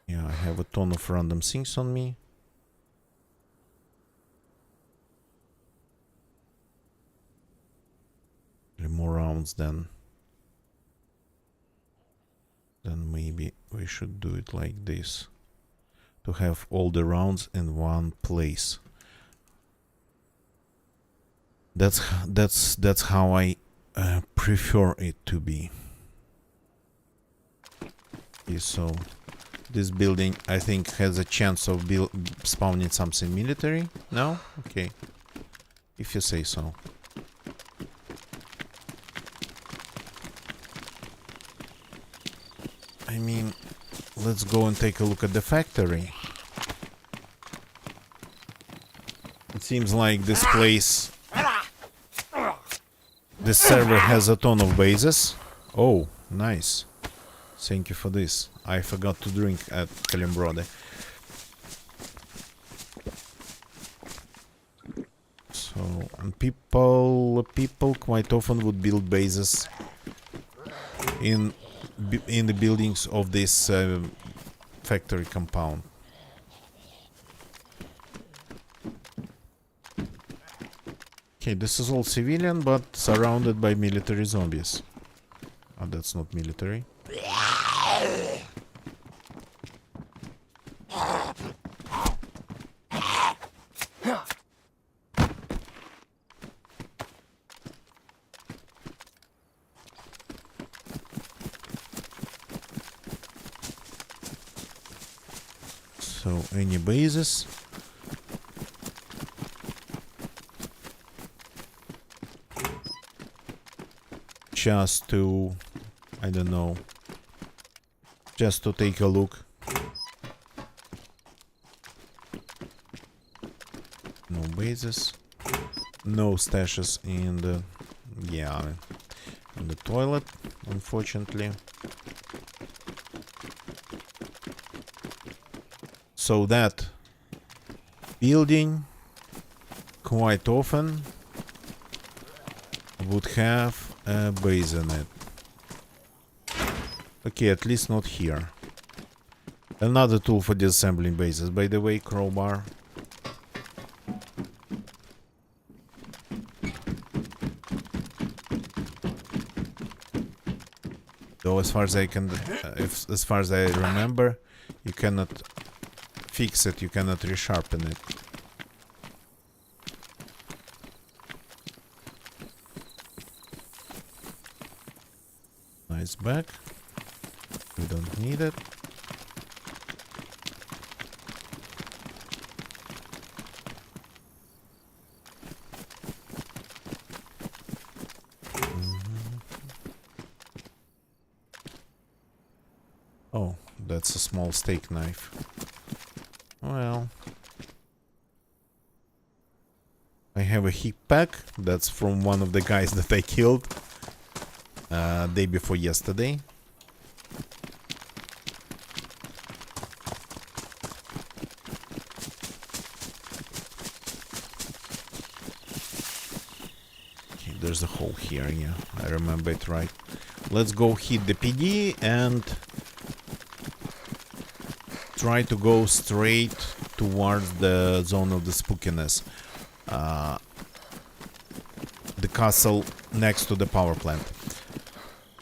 yeah, I have a ton of random things on me. More rounds then maybe we should do it like this to have all the rounds in one place. That's how I prefer it to be. Okay, so this building I think has a chance of spawning something military. No? Okay, if you say so. I mean, let's go and take a look at the factory. It seems like this place, this server has a ton of bases. Oh, nice. Thank you for this. I forgot to drink at Kalimbrode. So, and people quite often would build bases in the buildings of this factory compound. Okay, this is all civilian, but surrounded by military zombies. Oh, that's not military. So, any bases? Just to, I don't know, just to take a look. No bases, no stashes in the, yeah, in the toilet, unfortunately. So that building quite often would have a base in it. Okay, at least not here. Another tool for disassembling bases, by the way, crowbar. Though as far as I can, as far as I remember, you cannot fix it, you cannot resharpen it. Nice bag. We don't need it. Oh, that's a small steak knife. Well, I have a heat pack. That's from one of the guys that I killed day before yesterday. Okay, there's a hole here. Yeah, I remember it right. Let's go hit the PD and try to go straight towards the zone of the spookiness. The castle next to the power plant.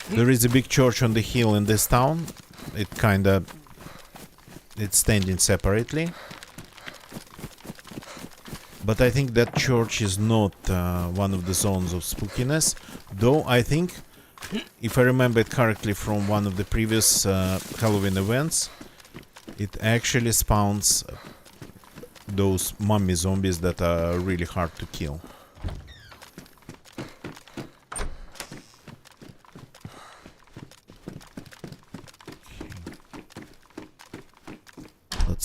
There is a big church on the hill in this town. It's standing separately. But I think that church is not one of the zones of spookiness. Though I think, if I remember it correctly from one of the previous Halloween events, it actually spawns those mummy zombies that are really hard to kill.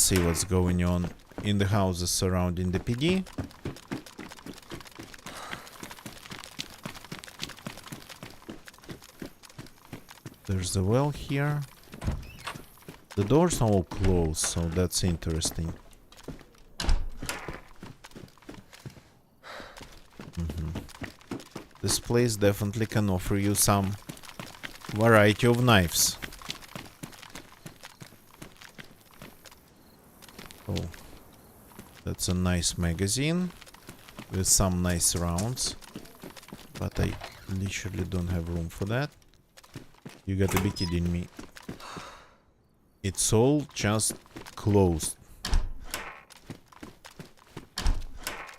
Let's see what's going on in the houses surrounding the PD. There's a well here. The doors are all closed, so that's interesting. This place definitely can offer you some variety of knives. Oh, that's a nice magazine with some nice rounds, but I literally don't have room for that. You gotta be kidding me. It's all just closed.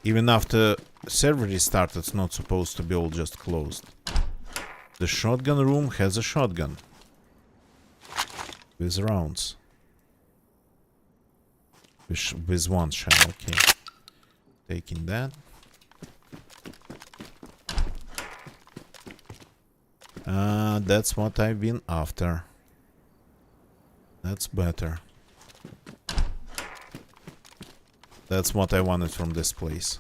Even after server restart, it's not supposed to be all just closed. The shotgun room has a shotgun with rounds. With one shell, okay. Taking that. That's what I've been after. That's better. That's what I wanted from this place.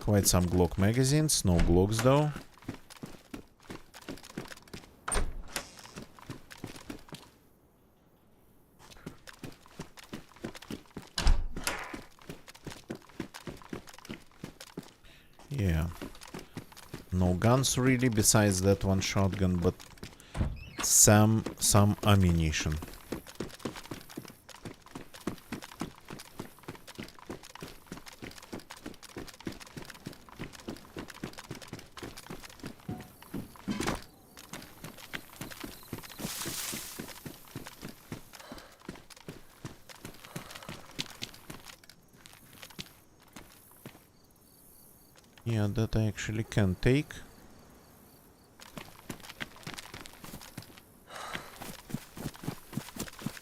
Quite some Glock magazines, no Glocks though. Yeah. No guns really besides that one shotgun, but some ammunition. Yeah, that I actually can take.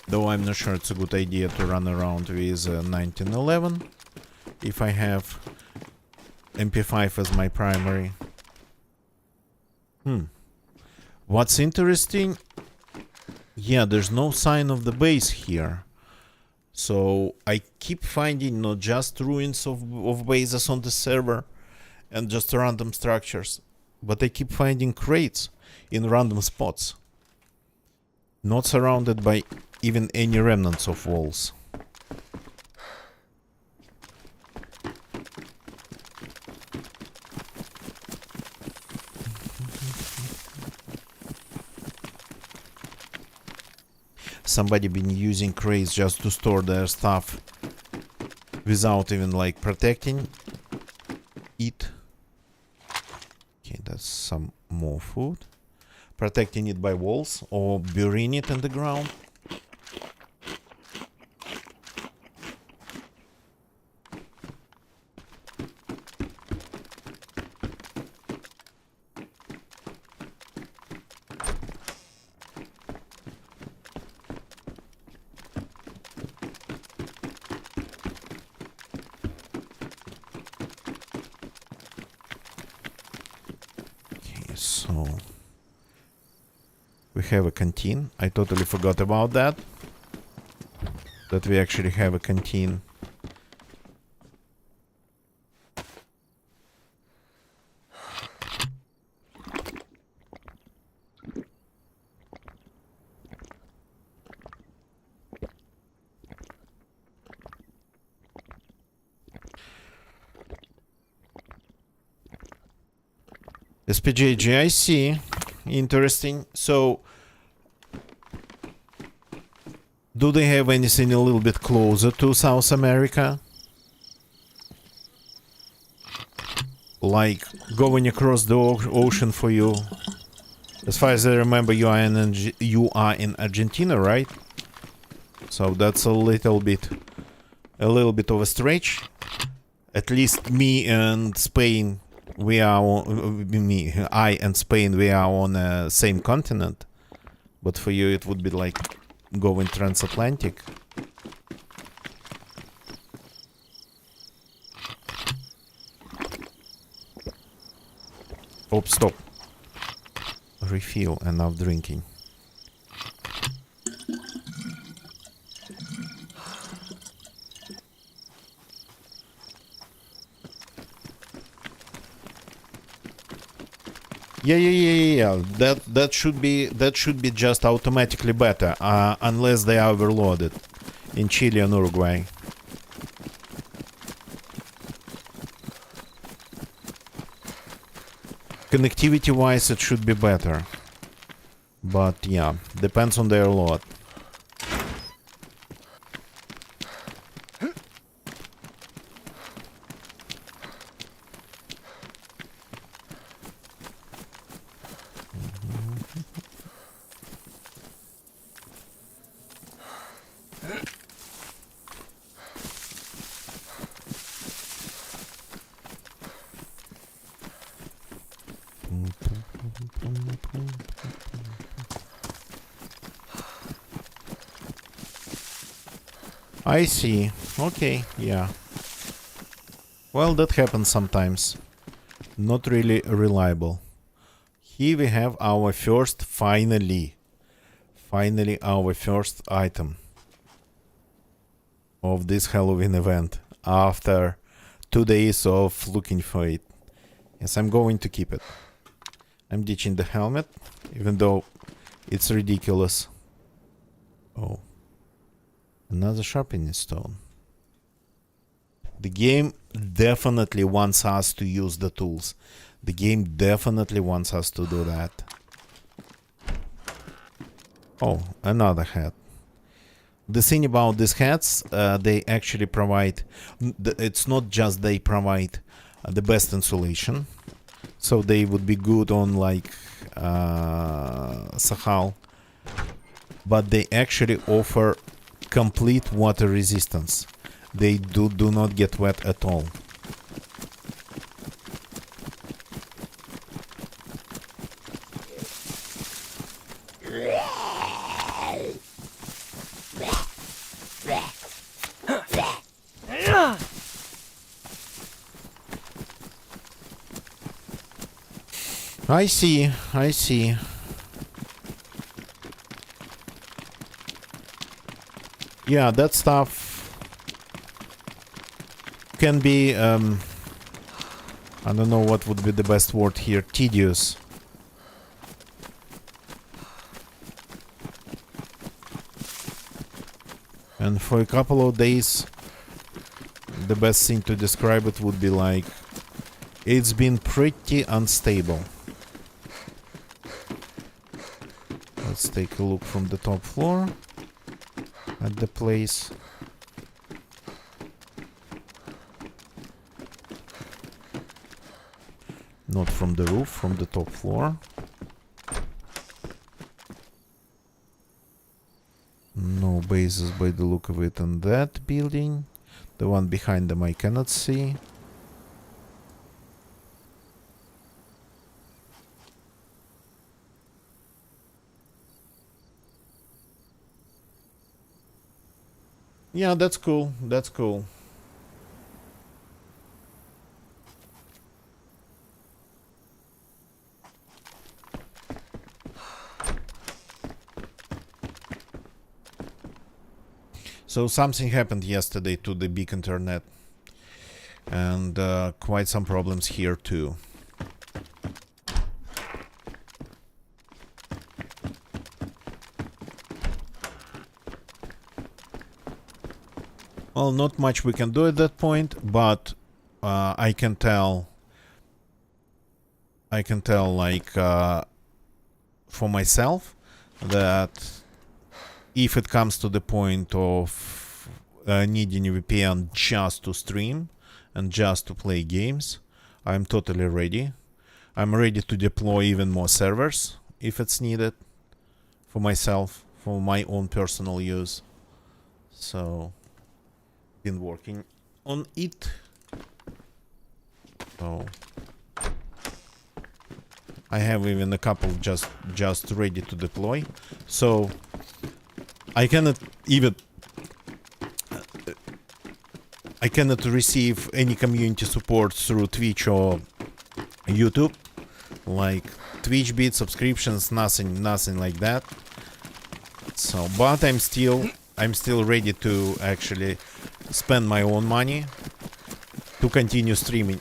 Though I'm not sure it's a good idea to run around with 1911 if I have MP5 as my primary. What's interesting, yeah, there's no sign of the base here. So I keep finding not just ruins of bases on the server and just random structures, but I keep finding crates in random spots, not surrounded by even any remnants of walls. Somebody been using crates just to store their stuff without even like protecting it. Okay, that's some more food. Protecting it by walls or burying it in the ground. So we have a canteen. I totally forgot about that. That we actually have a canteen. SPJG, I see. Interesting. So, do they have anything a little bit closer to South America? Like going across the ocean for you? As far as I remember, you are in Argentina, right? So that's a little bit of a stretch. At least me and Spain. We are I and Spain, we are on the same continent. But for you it would be like going transatlantic. Oh, stop. Refill, enough drinking. Yeah. That should be just automatically better, unless they are overloaded in Chile and Uruguay. Connectivity-wise, it should be better, but yeah, depends on their load. I see. Okay, yeah. Well, that happens sometimes. Not really reliable. Here we have our first, finally our first item of this Halloween event after 2 days of looking for it. Yes, I'm going to keep it. I'm ditching the helmet, even though it's ridiculous. Oh. Another sharpening stone. The game definitely wants us to use the tools. The game definitely wants us to do that. Oh, another hat. The thing about these hats, they actually provide... It's not just they provide the best insulation. So they would be good on like Sahal. But they actually offer complete water resistance. They do not get wet at all. I see. Yeah, that stuff can be, I don't know what would be the best word here, tedious. And for a couple of days, the best thing to describe it would be like, it's been pretty unstable. Let's take a look from the top floor at the place. Not from the roof, from the top floor. No bases by the look of it in that building. The one behind them I cannot see. Yeah, that's cool. That's cool. So something happened yesterday to the big internet, and quite some problems here too. Well, not much we can do at that point, but I can tell like for myself that if it comes to the point of needing a VPN just to stream and just to play games, I'm totally ready. I'm ready to deploy even more servers if it's needed for myself, for my own personal use. So, been working on it. So, I have even a couple just ready to deploy. So, I cannot receive any community support through Twitch or YouTube. like Twitch bit subscriptions, nothing like that. So, but I'm still ready to actually spend my own money to continue streaming.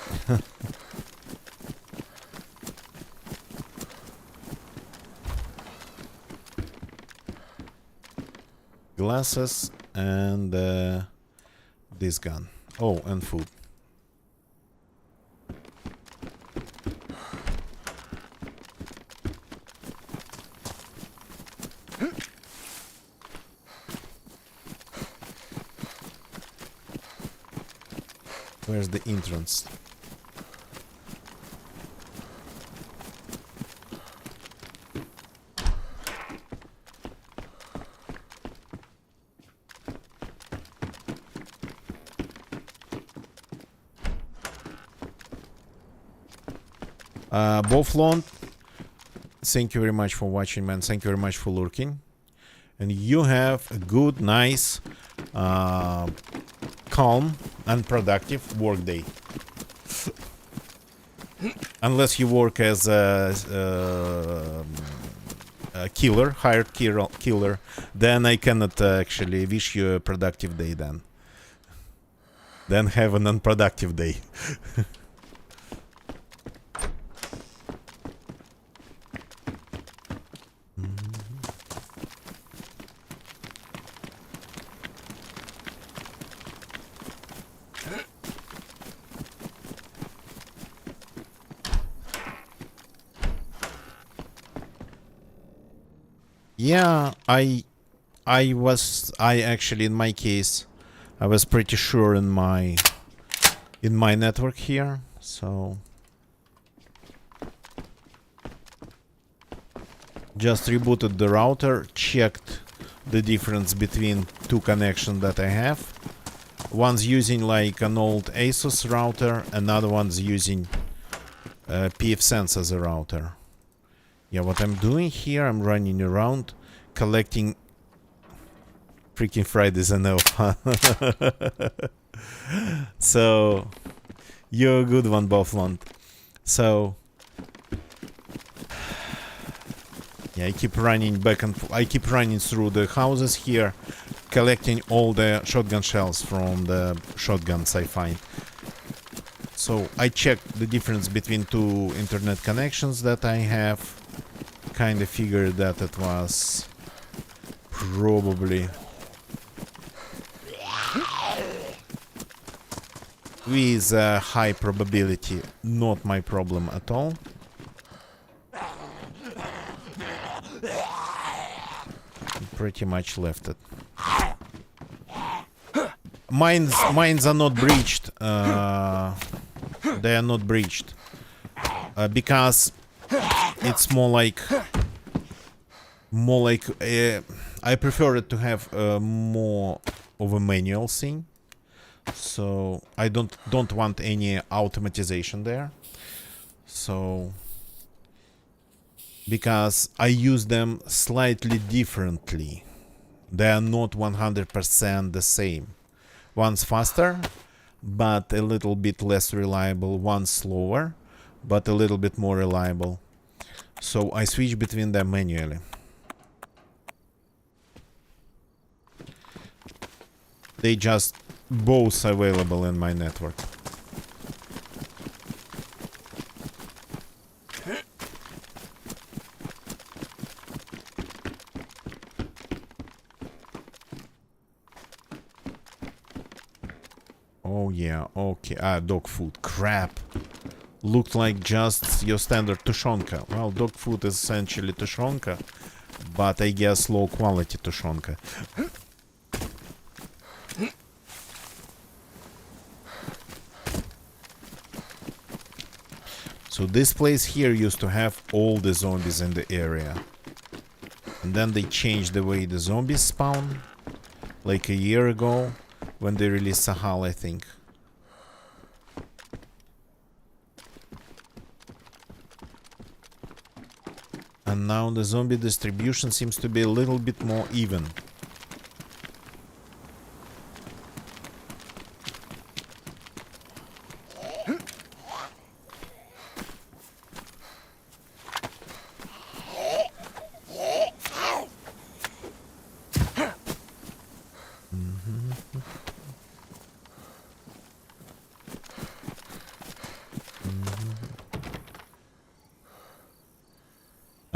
Glasses and this gun. Oh, and food. Where's the entrance? Boflon, thank you very much for watching, man. Thank you very much for lurking. And you have a good, nice, calm and productive work day. Unless you work as a killer, hired killer, then I cannot actually wish you a productive day then. Then have an unproductive day. Yeah, I actually, in my case, I was pretty sure in my network here, so just rebooted the router, checked the difference between two connections that I have. One's using like an old ASUS router, another one's using pfSense as a router. Yeah, what I'm doing here, I'm running around collecting freaking Fridays and elf. So you're a good one, Buffland. So yeah, I keep running back and I keep running through the houses here, collecting all the shotgun shells from the shotguns I find. So I checked the difference between two internet connections that I have. Kind of figured that it was probably with a high probability not my problem at all. Pretty much left it. Mines are not breached. They are not breached because it's more like I prefer it to have more of a manual thing, so I don't want any automatization there. So because I use them slightly differently, they are not 100% the same. One's faster but a little bit less reliable, one's slower but a little bit more reliable. So I switch between them manually. They just both available in my network. Oh yeah, okay. Dog food. Crap. Looked like just your standard tushonka. Well, dog food is essentially tushonka, but I guess low quality tushonka. So this place here used to have all the zombies in the area. And then they changed the way the zombies spawn, like a year ago, when they released Sahal, I think. And now the zombie distribution seems to be a little bit more even.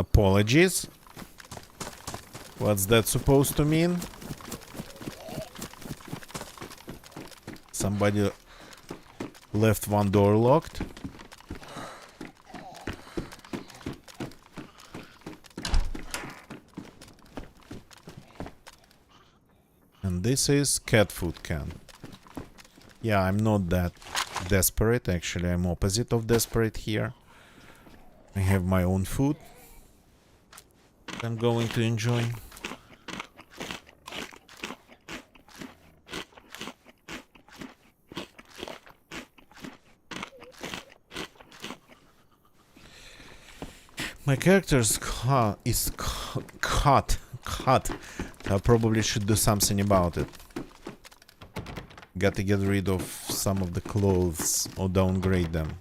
Apologies. What's that supposed to mean? Somebody left one door locked. And this is cat food can. Yeah, I'm not that desperate. Actually, I'm opposite of desperate here. I have my own food I'm going to enjoy. My character is cut. I probably should do something about it. Got to get rid of some of the clothes or downgrade them.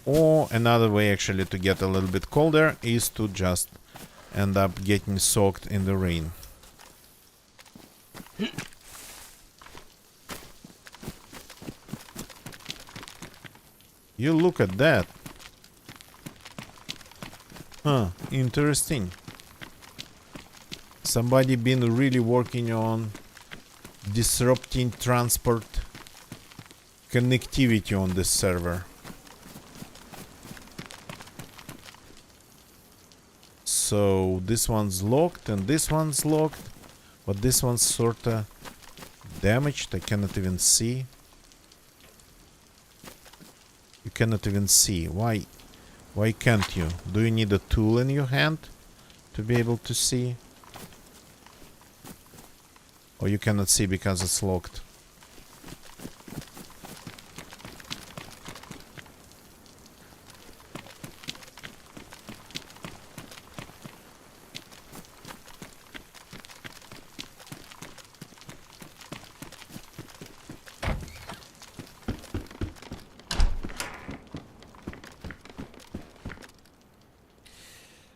Or another way actually to get a little bit colder is to just end up getting soaked in the rain. You look at that. Huh, interesting. Somebody been really working on disrupting transport connectivity on this server. So this one's locked and this one's locked, but this one's sorta damaged. I cannot even see. You cannot even see. Why? Why can't you? Do you need a tool in your hand to be able to see? Or you cannot see because it's locked?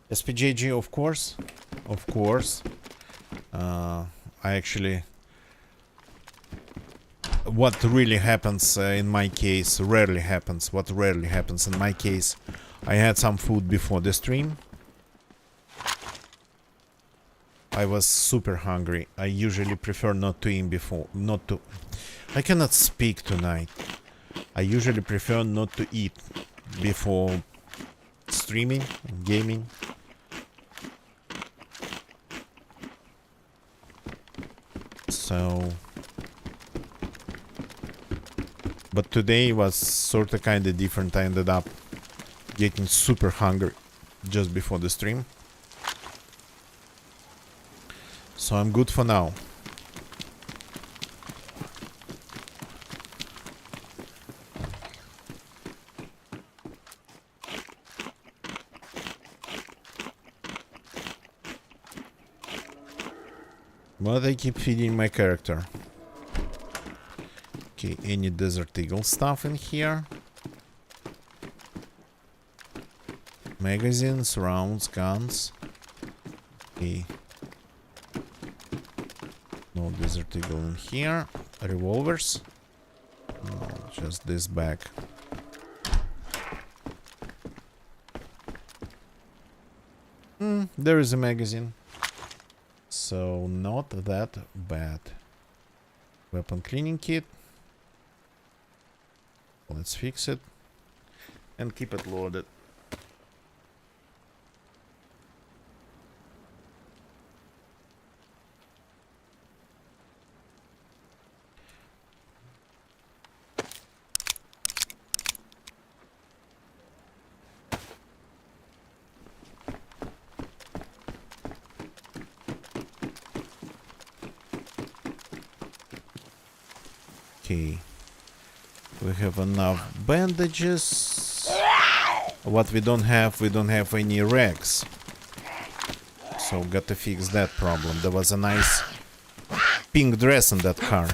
SPJG, of course. Of course. I actually... What really happens in my case, rarely happens. What rarely happens in my case, I had some food before the stream. I was super hungry. I usually prefer not to eat before... Not to... I cannot speak tonight. I usually prefer not to eat before streaming, gaming. So, but today was sort of kind of different. I ended up getting super hungry just before the stream. So I'm good for now. But I keep feeding my character. Okay, any Desert Eagle stuff in here? Magazines, rounds, guns. Okay. No Desert Eagle in here. Revolvers. No, just this bag. There is a magazine. So, not that bad. Weapon cleaning kit. Let's fix it. And keep it loaded. Okay, we have enough bandages. What we don't have any rags. So got to fix that problem. There was a nice pink dress in that car.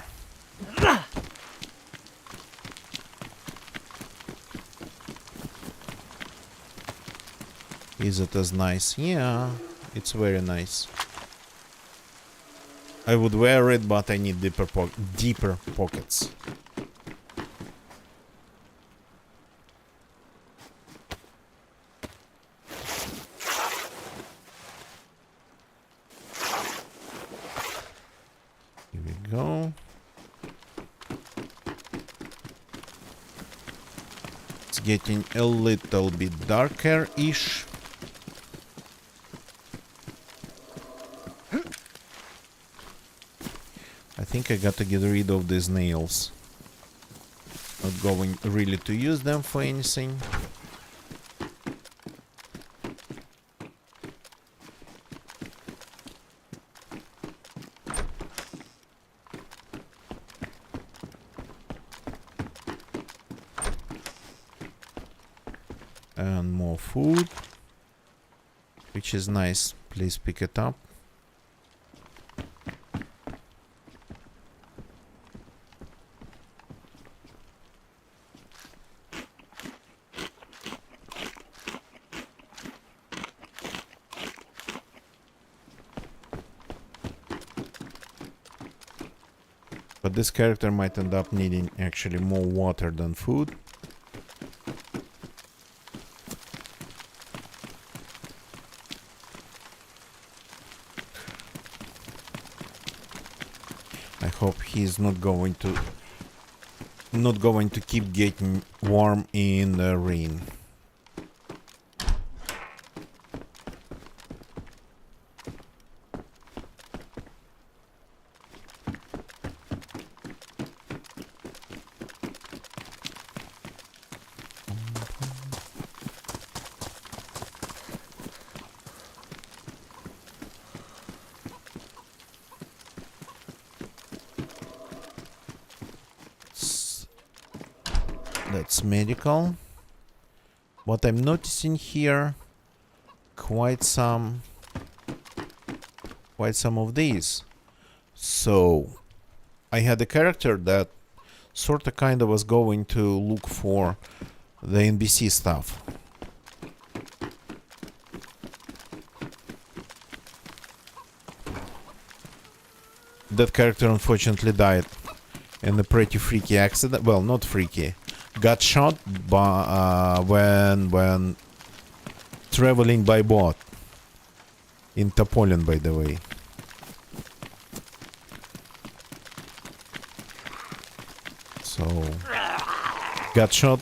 Is it as nice? Yeah, it's very nice. I would wear it, but I need deeper pockets. Here we go. It's getting a little bit darker-ish. I think I gotta get rid of these nails. Not going really to use them for anything. And more food, which is nice. Please pick it up. But this character might end up needing actually more water than food. I hope he's not going to keep getting warm in the rain. That's medical. What I'm noticing here, quite some of these. So I had a character that sort of kind of was going to look for the NBC stuff. That character unfortunately died in a pretty freaky accident. Well, not freaky. Got shot when traveling by boat in Topolin, by the way. So got shot.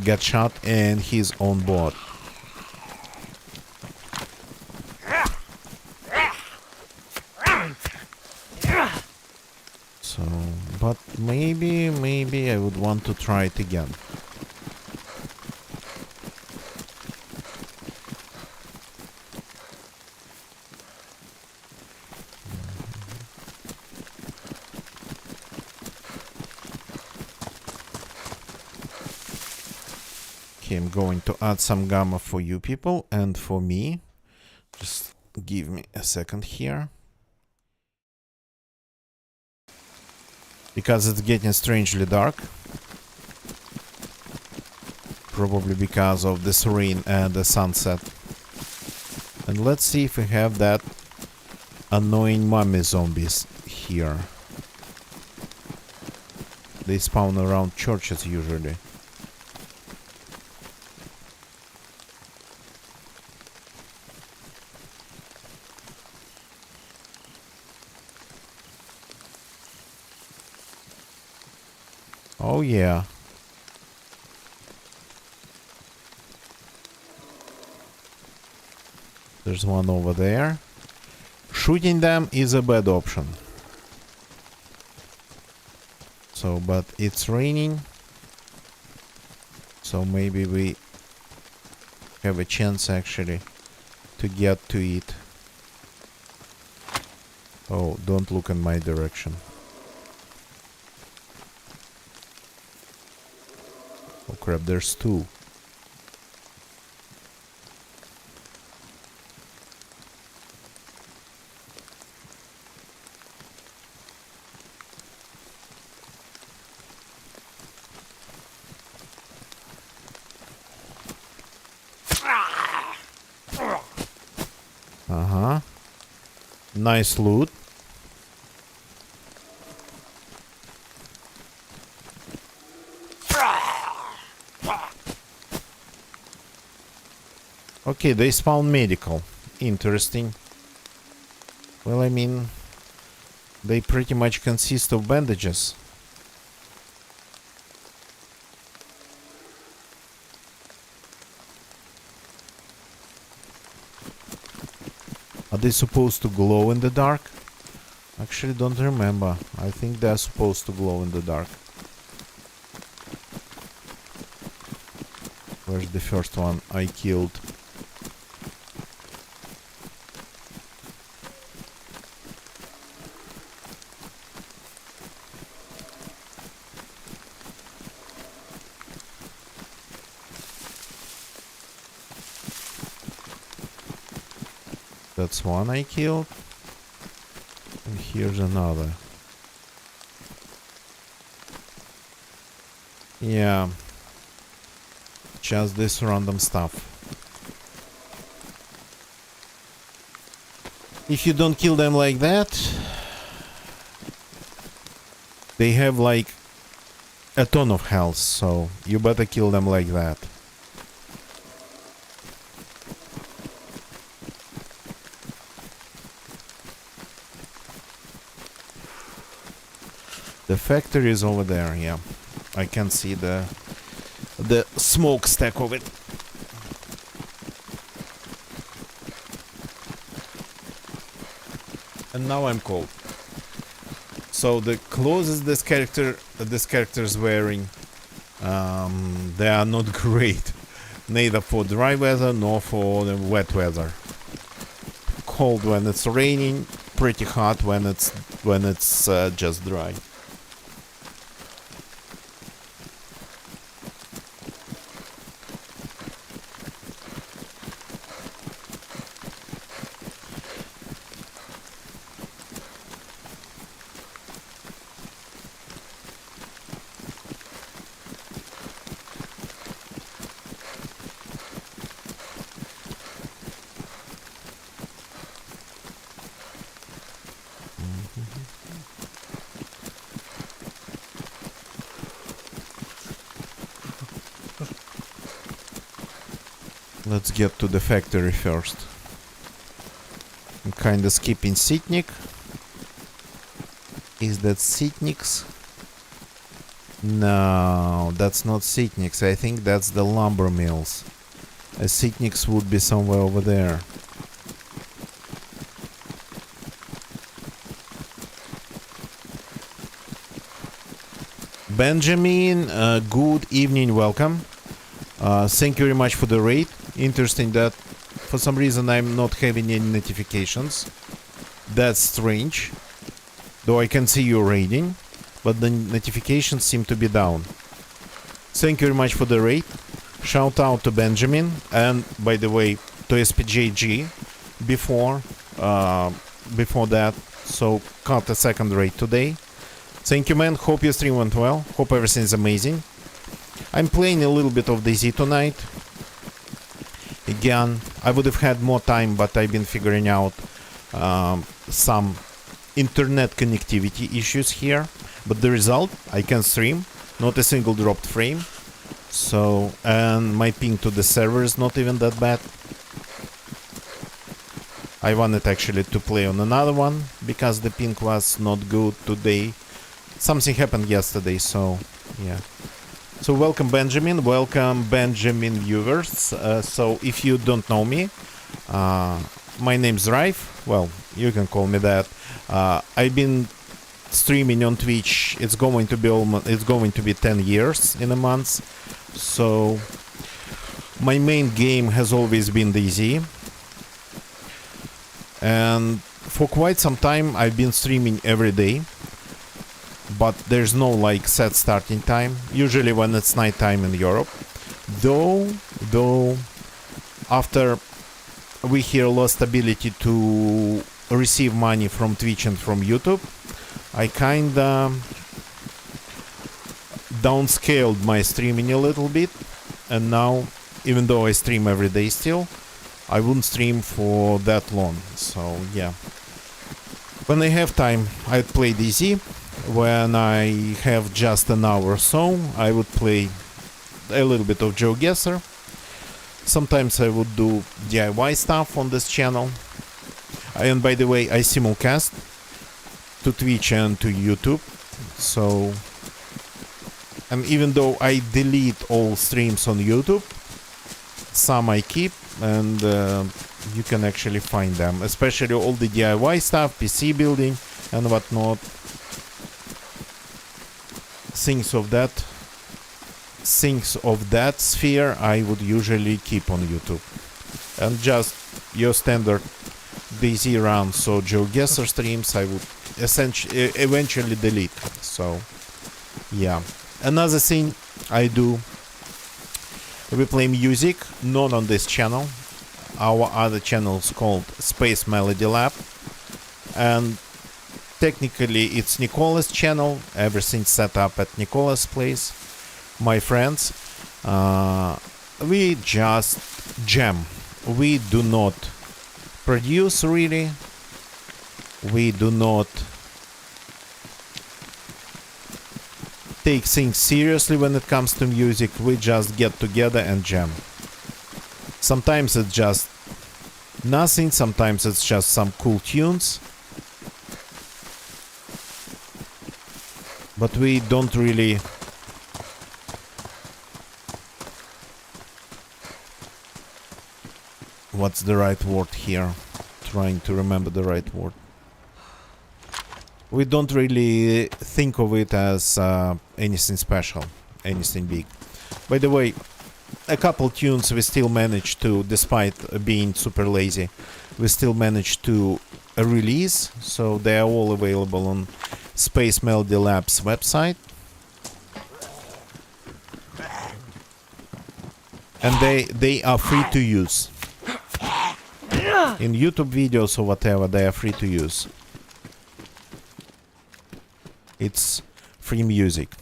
Got shot in his own boat. So, but maybe I would want to try it again. Okay, I'm going to add some gamma for you people and for me. Just give me a second here. Because it's getting strangely dark. Probably because of this rain and the sunset. And let's see if we have that annoying mummy zombies here. They spawn around churches usually. Oh yeah. There's one over there. Shooting them is a bad option. So, but it's raining. So maybe we have a chance actually to get to it. Oh, don't look in my direction. Oh crap, there's two. Uh-huh. Nice loot. Okay, they spawn medical. Interesting. Well, I mean, they pretty much consist of bandages. Are they supposed to glow in the dark? Actually, don't remember. I think they're supposed to glow in the dark. Where's the first one I killed? That's one I killed. And here's another. Yeah. Just this random stuff. If you don't kill them like that, they have like a ton of health, so you better kill them like that. The factory is over there, yeah. I can see the smokestack of it. And now I'm cold. So the clothes this character is wearing, they are not great, neither for dry weather nor for the wet weather. Cold when it's raining, pretty hot when it's just dry. Let's get to the factory first. I'm kinda skipping Sitnik. Is that Sitnik's? No, that's not Sitnik's. I think that's the lumber mills. A Sitnik's would be somewhere over there. Benjamin, good evening, welcome. Thank you very much for the raid. Interesting that for some reason I'm not having any notifications. That's strange. Though I can see you raiding, but the notifications seem to be down. Thank you very much for the raid. Shout out to Benjamin, and by the way to SPJG before that. So caught a second raid today. Thank you, man. Hope your stream went well. Hope everything is amazing. I'm playing a little bit of DayZ tonight. Again, I would have had more time, but I've been figuring out some internet connectivity issues here. But the result, I can stream, not a single dropped frame. So, and my ping to the server is not even that bad. I wanted actually to play on another one, because the ping was not good today. Something happened yesterday, so yeah. So welcome Benjamin viewers. So if you don't know me, my name's Rife. Well, you can call me that. I've been streaming on Twitch. It's going to be 10 years in a month. So my main game has always been DayZ. And for quite some time I've been streaming every day. But there's no like set starting time, usually when it's night time in Europe. Though after we here lost ability to receive money from Twitch and from YouTube, I kinda downscaled my streaming a little bit, and now even though I stream every day still, I wouldn't stream for that long. So yeah, when I have time I'd play DayZ. When I have just an hour or so, I would play a little bit of GeoGuessr. Sometimes I would do DIY stuff on this channel. And by the way, I simulcast to Twitch and to YouTube. So, and even though I delete all streams on YouTube, some I keep, and you can actually find them, especially all the DIY stuff, PC building and whatnot. Things of that sphere I would usually keep on YouTube. And just your standard DayZ runs or GeoGuessr streams I would eventually delete. So yeah. Another thing I do, we play music, not on this channel. Our other channel is called Space Melody Lab, and technically it's Nicola's channel. Everything's set up at Nicola's place. My friends, we just jam. We do not produce, really. We do not take things seriously when it comes to music. We just get together and jam. Sometimes it's just nothing, sometimes it's just some cool tunes. But we don't really what's the right word here? Trying to remember the right word. We don't really think of it as anything special, anything big. By the way, a couple tunes we still managed to, despite being super lazy, we still managed to release, so they are all available on Space Melody Lab's website. And they are free to use. In YouTube videos or whatever, they are free to use. It's free music.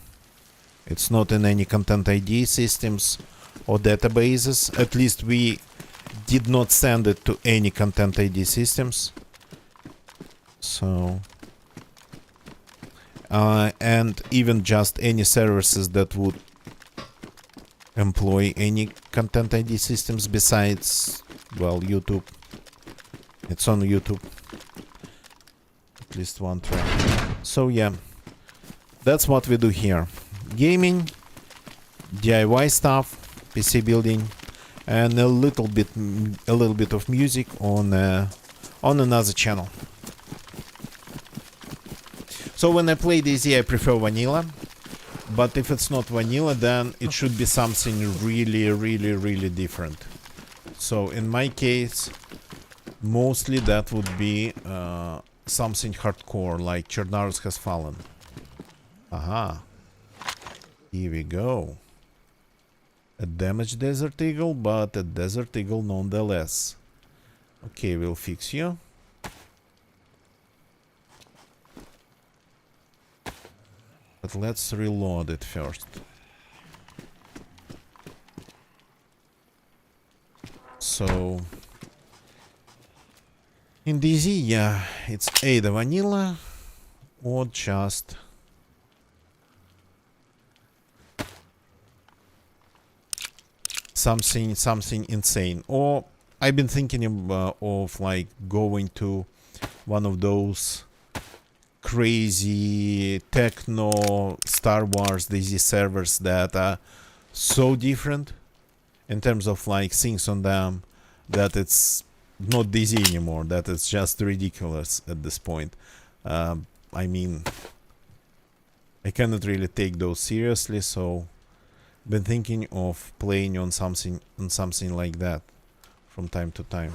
It's not in any content ID systems or databases. At least we did not send it to any content ID systems. So, and even just any services that would employ any content ID systems besides, well, YouTube. It's on YouTube. At least one track. So yeah, that's what we do here. Gaming, DIY stuff, PC building, and a little bit of music on another channel. So when I play DayZ, I prefer vanilla, but if it's not vanilla, then it should be something really different. So in my case, mostly that would be something hardcore, like Chernarus Has Fallen. Aha. Here we go. A damaged Desert Eagle, but a Desert Eagle nonetheless. Okay, we'll fix you. But let's reload it first. So in DayZ, yeah, it's either vanilla or just something insane. Or I've been thinking of like going to one of those crazy techno Star Wars DayZ servers that are so different in terms of like things on them that it's not DayZ anymore, that it's just ridiculous at this point. I mean, I cannot really take those seriously, so been thinking of playing on something like that from time to time.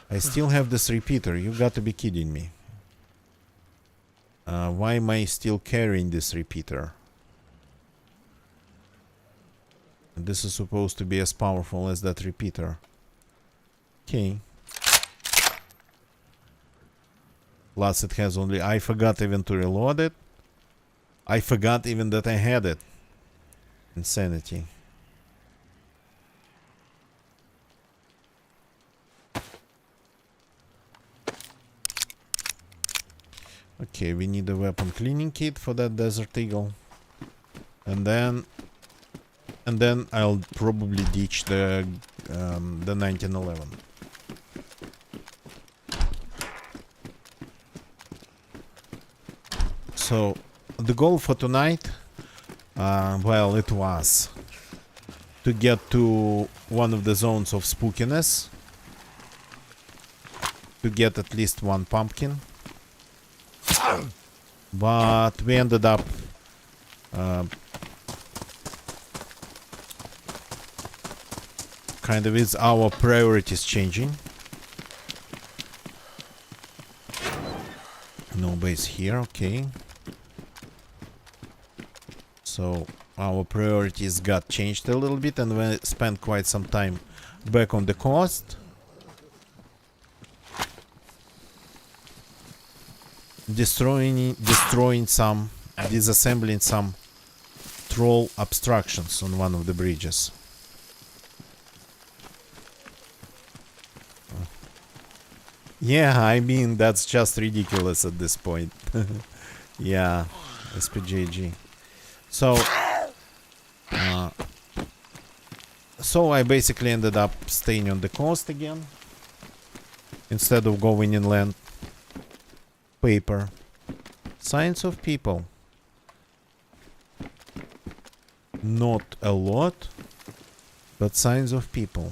I still have this repeater, you got to be kidding me. Why am I still carrying this repeater? And this is supposed to be as powerful as that repeater. Okay. Plus it has only... I forgot even to reload it. I forgot even that I had it. Insanity. Okay, we need a weapon cleaning kit for that Desert Eagle. And then I'll probably ditch the the 1911. So the goal for tonight, well, it was to get to one of the zones of spookiness, to get at least one pumpkin, but we ended up kind of with our priorities changing. No base here, okay. So our priorities got changed a little bit, and we spent quite some time back on the coast. Destroying some, disassembling some troll obstructions on one of the bridges. Yeah, I mean, that's just ridiculous at this point. Yeah, SPJG. So I basically ended up staying on the coast again instead of going inland. Paper. Signs of people. Not a lot, but signs of people.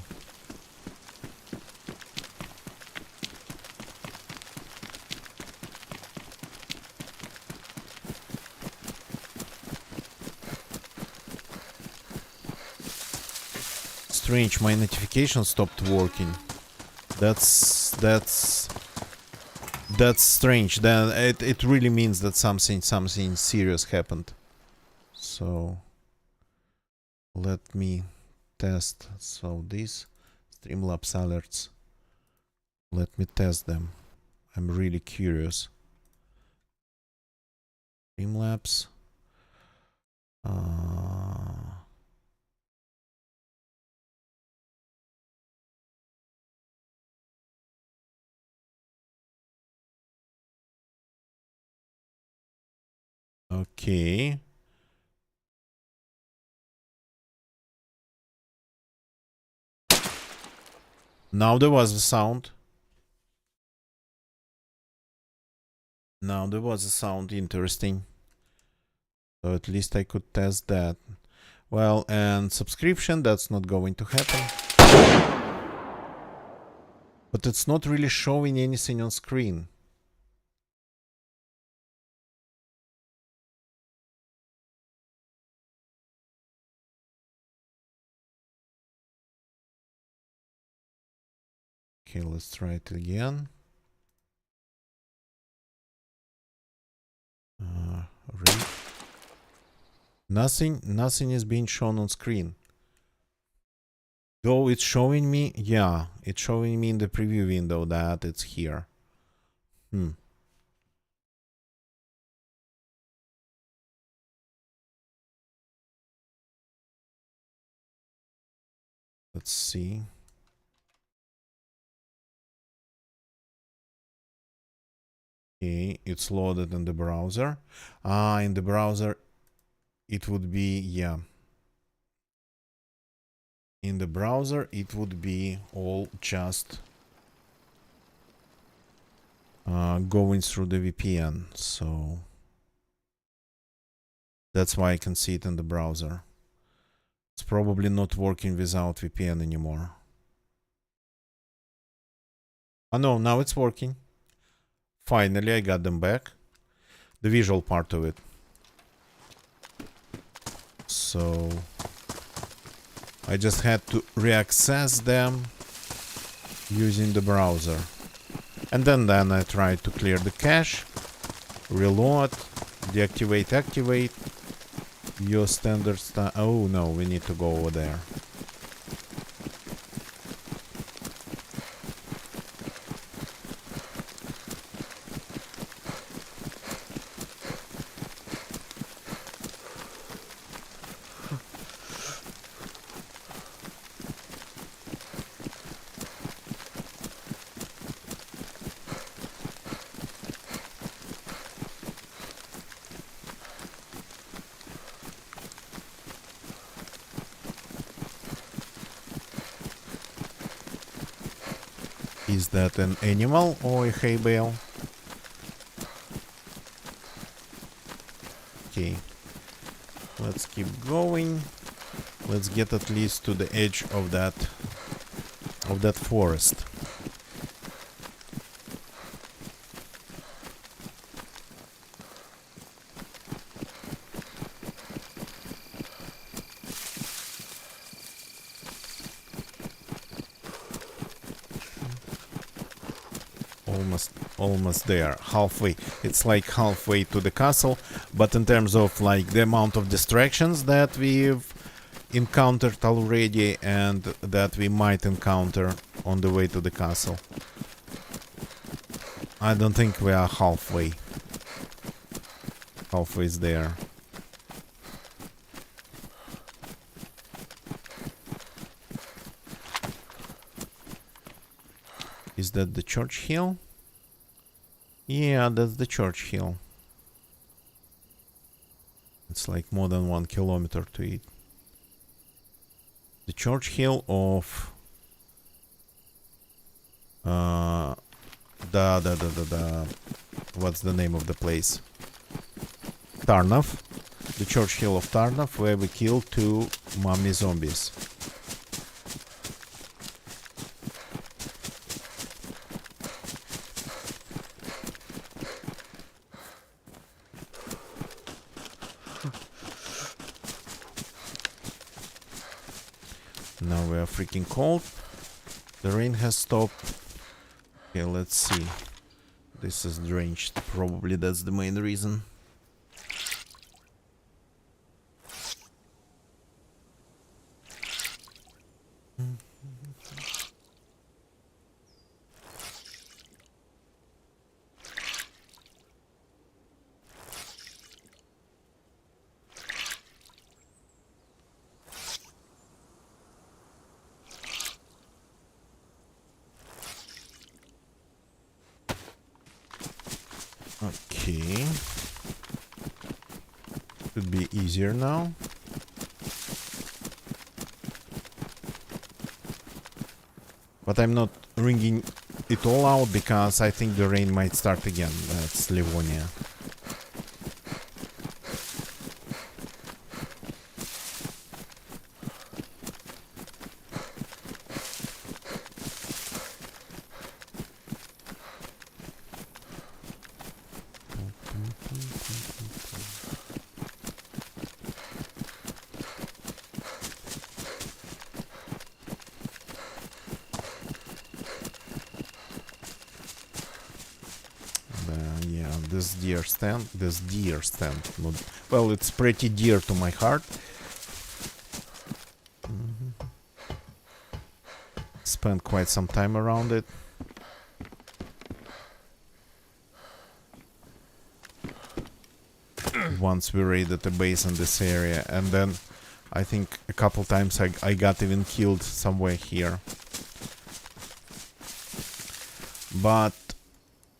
Strange, my notification stopped working. That's strange. Then it really means that something serious happened. So let me test. So these Streamlabs alerts, let me test them. I'm really curious. Streamlabs. Okay. Now there was a sound. Now there was a sound. Interesting. So at least I could test that. Well, and subscription, that's not going to happen. But it's not really showing anything on screen. Okay, let's try it again. Read. Nothing is being shown on screen. Though it's showing me, yeah, it's showing me in the preview window that it's here. Let's see. Okay, it's loaded in the browser. In the browser, it would be, yeah. In the browser, it would be all just going through the VPN. So that's why I can see it in the browser. It's probably not working without VPN anymore. Oh no, now it's working. Finally, I got them back. The visual part of it. So I just had to reaccess them using the browser. And then I tried to clear the cache, reload, deactivate, activate. Your standard oh no, we need to go over there. Is that an animal or a hay bale? Okay. Let's keep going. Let's get at least to the edge of that forest. Almost there, halfway. It's like halfway to the castle, but in terms of like the amount of distractions that we've encountered already and that we might encounter on the way to the castle, I don't think we are halfway. Halfway's there. Is that the church hill? Yeah, that's the church hill. It's like more than 1 kilometer to it. The church hill of what's the name of the place? Tarnov. The church hill of Tarnov, where we killed 2 mummy zombies. Now we are freaking cold. The rain has stopped. Okay, let's see. This is drenched. Probably that's the main reason. Okay. Should be easier now. But I'm not ringing it all out because I think the rain might start again. That's Livonia. Yeah, this deer stand, well, it's pretty dear to my heart. Spent quite some time around it. Once we raided a base in this area, and then I think a couple times I got even killed somewhere here. But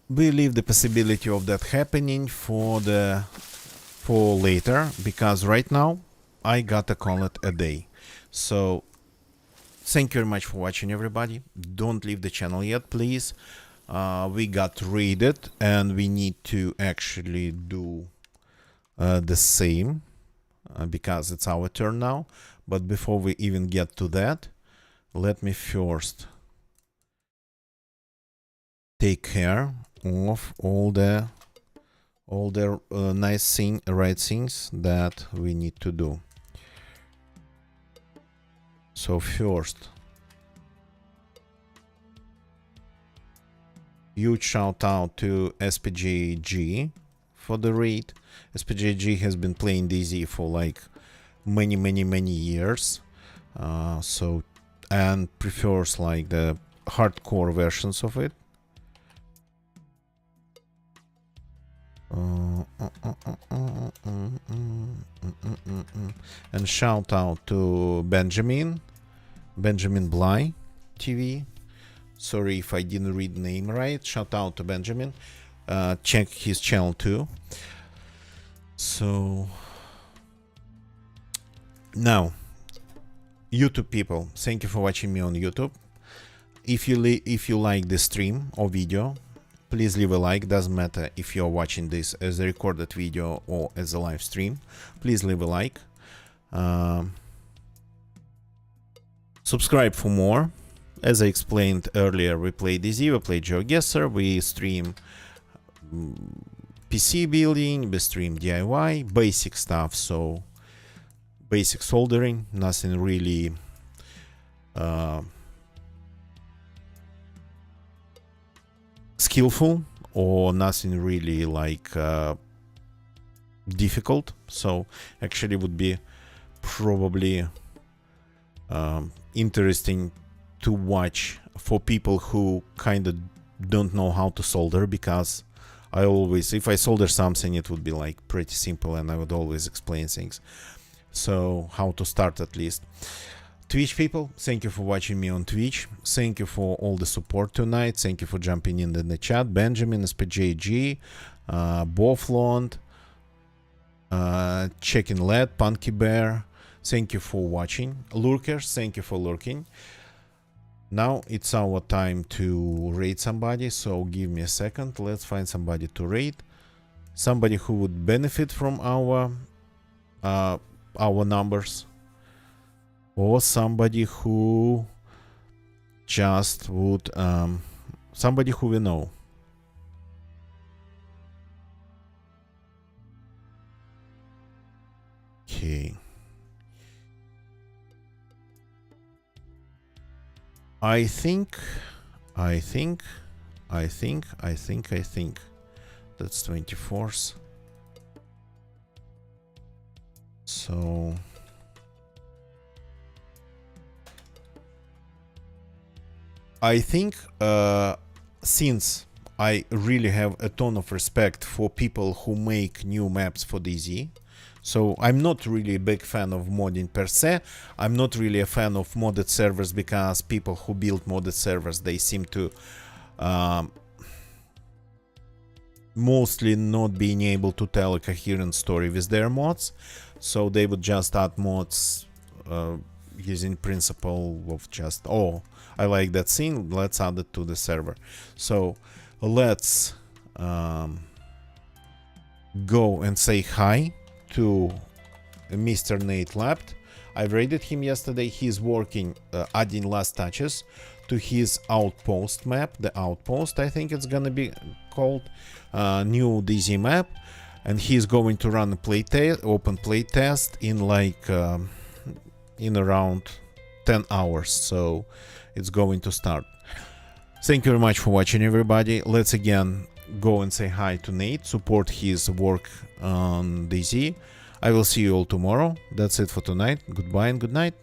we leave the possibility of that happening for later, because right now I gotta call it a day. So thank you very much for watching, everybody. Don't leave the channel yet, please. We got raided and we need to actually do the same because it's our turn now. But before we even get to that, let me first take care of all the nice right things that we need to do. So first, huge shout out to SPJG for the raid. SPJG has been playing DayZ for like many years, so, and prefers like the hardcore versions of it. And shout out to Benjamin Bly TV. Sorry if I didn't read the name right. Shout out to Benjamin. Check his channel too. So now, YouTube people, thank you for watching me on YouTube. If you like the stream or video, please leave a like. Doesn't matter if you're watching this as a recorded video or as a live stream. Please leave a like. Subscribe for more. As I explained earlier, we play DZ, we play GeoGuessr, we stream PC building, we stream DIY, basic stuff, so basic soldering, nothing really skillful or nothing really like difficult. So actually would be probably interesting to watch for people who kind of don't know how to solder, because I always, if I solder something, it would be like pretty simple and I would always explain things. So how to start at least. Twitch people, thank you for watching me on Twitch. Thank you for all the support tonight. Thank you for jumping in the chat. Benjamin, SPJG, Boflond, Checking Led, Punky Bear. Thank you for watching. Lurkers, thank you for lurking. Now it's our time to raid somebody, so give me a second. Let's find somebody to raid. Somebody who would benefit from our numbers. Or somebody who just would, somebody who we know. Okay. I think that's 24th. So I think since I really have a ton of respect for people who make new maps for DZ, so I'm not really a big fan of modding per se. I'm not really a fan of modded servers, because people who build modded servers, they seem to mostly not being able to tell a coherent story with their mods. So they would just add mods using principle of just, oh, I like that scene, let's add it to the server. So let's go and say hi to Mr. Nate Lapt. I raided him yesterday. He's working, adding last touches to his outpost map. The outpost, I think it's gonna be called, new DZ map, and he's going to run a open play test in like in around 10 hours. So it's going to start. Thank you very much for watching, everybody. Let's again go and say hi to Nate, support his work on DZ. I will see you all tomorrow. That's it for tonight. Goodbye and good night.